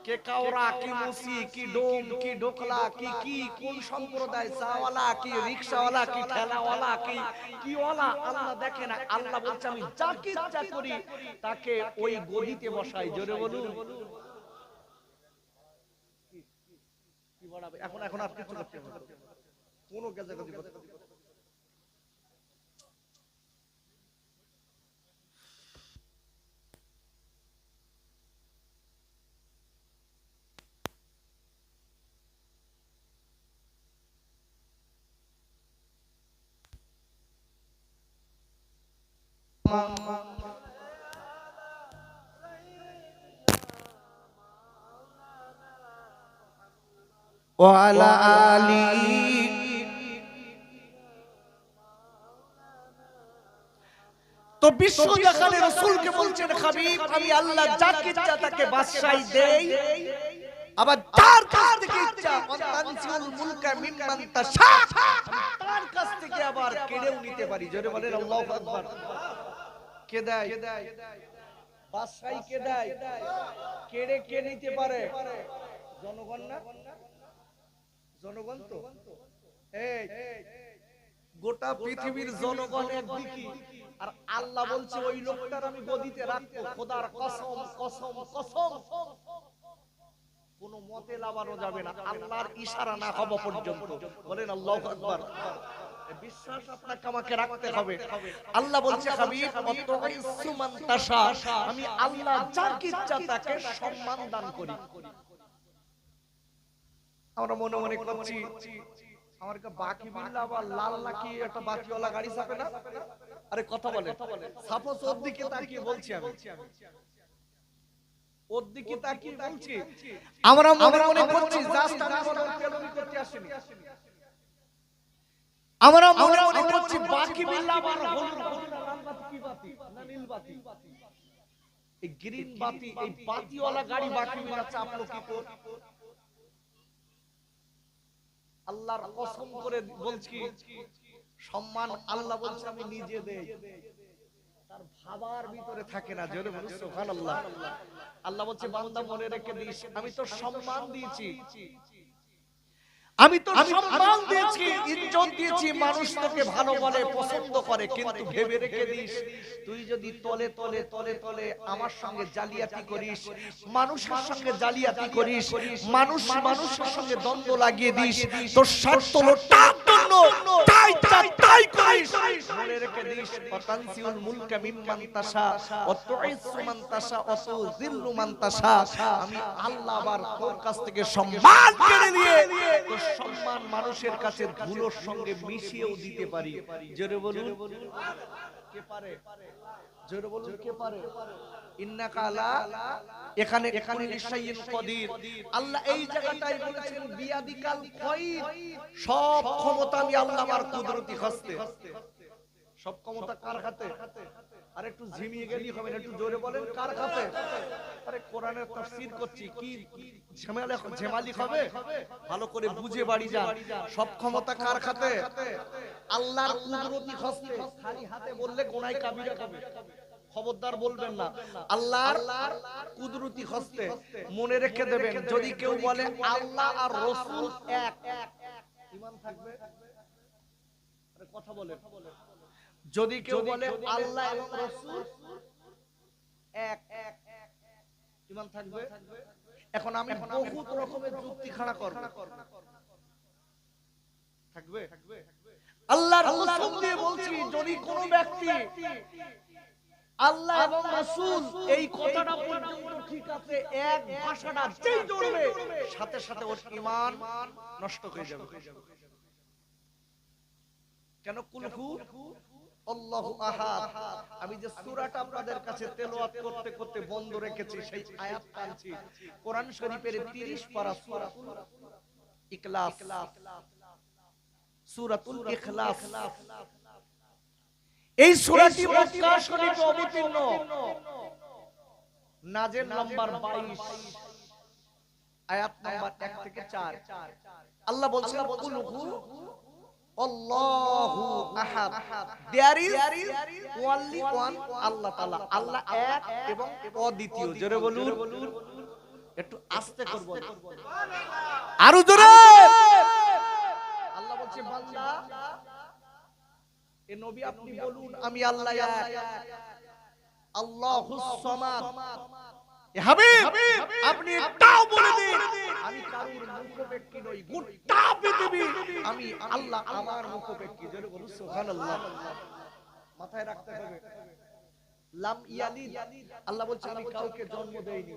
কে কাওরা, কি মুসি, কি ডোম, কি ঢোকলা, কি কি কোন সম্প্রদায়, চাওয়ালা কি রিকশাওয়ালা, কি ঠেলাওয়ালা, কি ওয়ালা, আল্লাহ দেখে না। আল্লাহ বলছে আমি যাকে ইচ্ছা করি তাকে ওই গদিতে বসাই। জোরে বলুন। কি বড়াবে এখন? এখন আর কিছু করতে হবে না, কোনো গেজাগজি করতে হবে না। ওয়ালা আলি। তো বিশ্ব জাহানের রাসূলকে বলছেন, হাবিব আমি আল্লাহ যাকে ইচ্ছা তাকে বাদশাহী দেই, আবার যার কাছ থেকে ইচ্ছা তানসিউল মুলকা মিম্মান তাশা, তার কাছ থেকে আবার কেড়েও নিতে পারি। জোরে বলেন আল্লাহু আকবার। কে দেয়? বাদশাহী কে দেয়? কেড়ে কে নিতে পারে? জনগণ না? জনগণ তো এই গোটা পৃথিবীর জনগণ একদিকে, আর আল্লাহ বলছে ওই লোকটার আমি গদিতে রাখবো। খোদার কসম কসম কসম, কোন মতে লাগানো যাবে না আল্লাহর ইশারা না হওয়া পর্যন্ত। বলেন আল্লাহু আকবার। বিশ্বাস আপনাকে আমাকে রাখতে হবে। আল্লাহ বলছে হাবিব অতইসু মান তাশা, আমি আল্লাহ যাকে ইচ্ছা তাকে সম্মান দান করি। আমরা মনে মনে করছি আমার কা বাকি বিল্লাহ বা লাল নাকি একটা বাকিওয়ালা গাড়ি চাপে না? আরে কথা বলে, সাপোজ ওর দিকে তাকিয়ে বলছি, আমি ওর দিকে তাকিয়ে বলছি, আমরা মনে মনে করছি জাস্ট আমি বড় তেলবি করতে আসিনি। আমরা মনে মনে করছি বাকি বিল্লাহ বা হলুদ লাল বাতি কি বাতি না নীল বাতি, এই গ্রিন বাতি, এই বাতিওয়ালা গাড়ি বাকি বিল্লাহ চাপলো কি করে? আল্লাহর কসম করে বলছি, সম্মান আল্লাহ বলছে আমি নিজে দেই, তার ভাবার ভিতরে থাকে না। জোরে বলুন সুবহানাল্লাহ। আল্লাহ বলছে বান্দা মনে রেখে দিস, আমি তো সম্মান দিয়েছি, আমি তো সম্মান দিয়েছি, ইজ্জত দিয়েছি, মানুষ তোকে ভালো বলে, পছন্দ করে। কিন্তু ভেবে রেখে দিস, তুই যদি তলে তলে তলে তলে আমার সঙ্গে জালিয়াতি করিস, মানুষের সঙ্গে জালিয়াতি করিস, মানুষের সঙ্গে দ্বন্দ্ব লাগিয়ে দিস, তোর স্বার্থ লোটার জন্য তাই করিস, মনে রেখে দিস, ফাতানসিউল মুলকা মিম্মান তাশা ওয়া তুইজ্জু মান তাশা ওয়া তুযিল্লু মান তাশা। আমি আল্লাহ আবার তোর কাছ থেকে সম্মান কেড়ে নিয়ে তোর সম্মান মানুষের কাছে ধুলোর সঙ্গে মিশিয়েও দিতে পারি। জোরে বলুন কে পারে? জোরে বলুন কে পারে? ইন্নাকা আলা, এখানে লিশাইইন কদির। আল্লাহ এই জায়গাটাই বলেছেন বিয়াদিকাল খায়র, সব ক্ষমতা আমি আল্লাহ আমার কুদরতি হস্তে। সব ক্ষমতা কার হাতে? আর একটু ঝিমিয়ে গেলি হবে না, একটু জোরে বলেন কার হাতে? আরে কোরআনের তাফসীর করছি, কি ঝেমালি হবে? ভালো করে বুঝে বাড়ি যান। সব ক্ষমতা কার হাতে? আল্লাহর কুদরতি হস্তে। খালি হাতে বললে গোনায় কাবিরা হবে, খবরদার বলবেন না। আল্লাহর কুদরতি হস্তে। মনে রেখে দেবেন, যদি কেউ বলে আল্লাহ আর রাসূল এক, ঈমান থাকবে? আরে কথা বলে। যদি কেউ বলে আল্লাহ এবং রাসূল এক, ঈমান থাকবে? এখন আমি বহুত রকমের যুক্তি খাড়া করব, থাকবে? আল্লাহর কসম দিয়ে বলছি, যদি কোন ব্যক্তি আল্লাহ এবং রাসূল এই কথাটা পর্যন্ত ঠিক আছে, এক ভাষাটা যেই জড়বে সাথে সাথে ওর ঈমান নষ্ট হয়ে যাবে। কেন? কুলহু আল্লাহু আহাদ। আমি যে সূরাটা আপনাদের কাছে তেলাওয়াত করতে করতে বন্ধ রেখেছি, সেই আয়াত টানছি। কোরআন শরীফের 30 পারা সূরাতুল ইখলাস, সূরাতুল ইখলাস। এই সূরাটি মক্কা শরীফে অবতীর্ণ, নাজেল নাম্বার 22, আয়াত নাম্বার 1 থেকে 4। আল্লাহ বলছেন কুলহু আল্লাহু আহাদ, দেয়ার ইজ ওনলি ওয়ান আল্লাহ তাআলা। আল্লাহ এক এবং অদ্বিতীয়। জোরে বলুন, একটু আস্তে করব, আরো জোরে। আল্লাহ বলছে বান্দা, এ নবী আপনি বলুন আমি আল্লাহ এক, আল্লাহুস সামাদ। এ হাবিব আপনি এটাও বলে দিন আমি কারুর মুখোপেক্ষী নই, গোটা পৃথিবী আমি আল্লাহ আমার মুখোপেক্ষী। জোরে বলুন সুবহানাল্লাহ। মাথায় রাখতে হবে, লাম ইয়ালিদ, আল্লাহ বলছেন আমি কাউকে জন্ম দেইনি।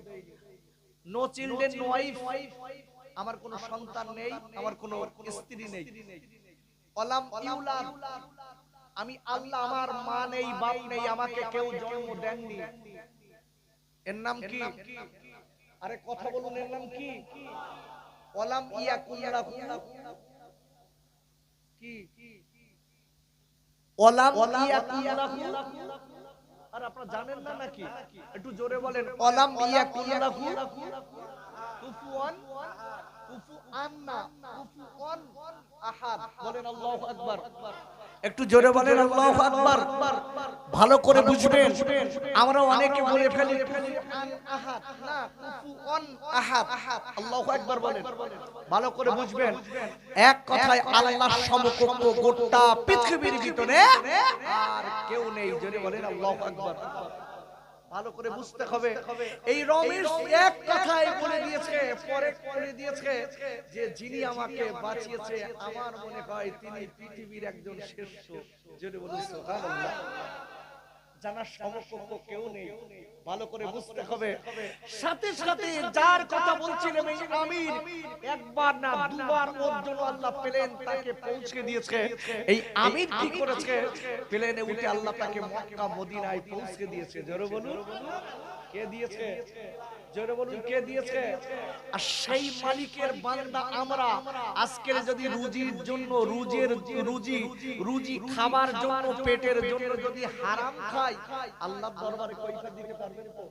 নো চিলড্রেন, নো ওয়াইফ, আমার কোনো সন্তান নেই, আমার কোনো স্ত্রী নেই। ওয়ালাম ইউলাদ, আমি আল্লাহ আমার মা নেই, বাপ নেই, আমাকে কেউ জন্ম দেননি। এর নাম কি? আরে কথা বলুন, এর নাম কি? ওয়ালাম ইয়াকুল লাহু কি? ওয়ালাম ইয়াকুল লাহু। আর আপনারা জানেন না নাকি? একটু জোরে বলেন, ওয়ালাম ইয়াকুল লাহু কুফুয়ান, কুফুয়ান না, কুফুয়ান আহাদ। বলেন আল্লাহু আকবার। একটু জোরে বলেন আল্লাহু আকবার। ভালো করে বুঝবেন, আমরা অনেকে বলে ফেলি কুফুয়ান আহাদ, না, কুফুয়ান আহাদ। আল্লাহু আকবার বলেন, ভালো করে বুঝবেন। এক কথায় আল্লাহর সমকক্ষ গোটা পৃথিবীর ভিতরে আর কেউ নেই। জোরে বলেন আল্লাহু আকবার। ভালো করে বুঝতে হবে। এই রমেশ এক কথায় বলে দিয়েছে, পরে বলে দিয়েছে যে যিনি আমাকে বাঁচিয়েছে আমার মনে হয় তিনি পৃথিবীর একজন শ্রেষ্ঠ। যদি বলি সুবহানাল্লাহ। জানার সমকক্ষ কেউ নেই, ভালো করে বুঝতে হবে। সাথে সাথে যার কথা বলছিলাম এই আমির, একবার না দুবার ওর জন্য আল্লাহ প্লেন তাকে পৌঁছে দিয়েছে। এই আমির কি করেছে? প্লেনে উঠে আল্লাহ তাকে মক্কা মদিনায় পৌঁছে দিয়েছে। জোরে বলুন কে দিয়েছে? জোরে বলুন কে দিয়েছে? আর সেই মালিকের বান্দা আমরা আজকের যদি রুজির জন্য, রুজি খাবার জন্য, পেটের জন্য যদি হারাম খাই, আল্লাহর দরবারে কৈফিয়ত দিতে পারবেন তো?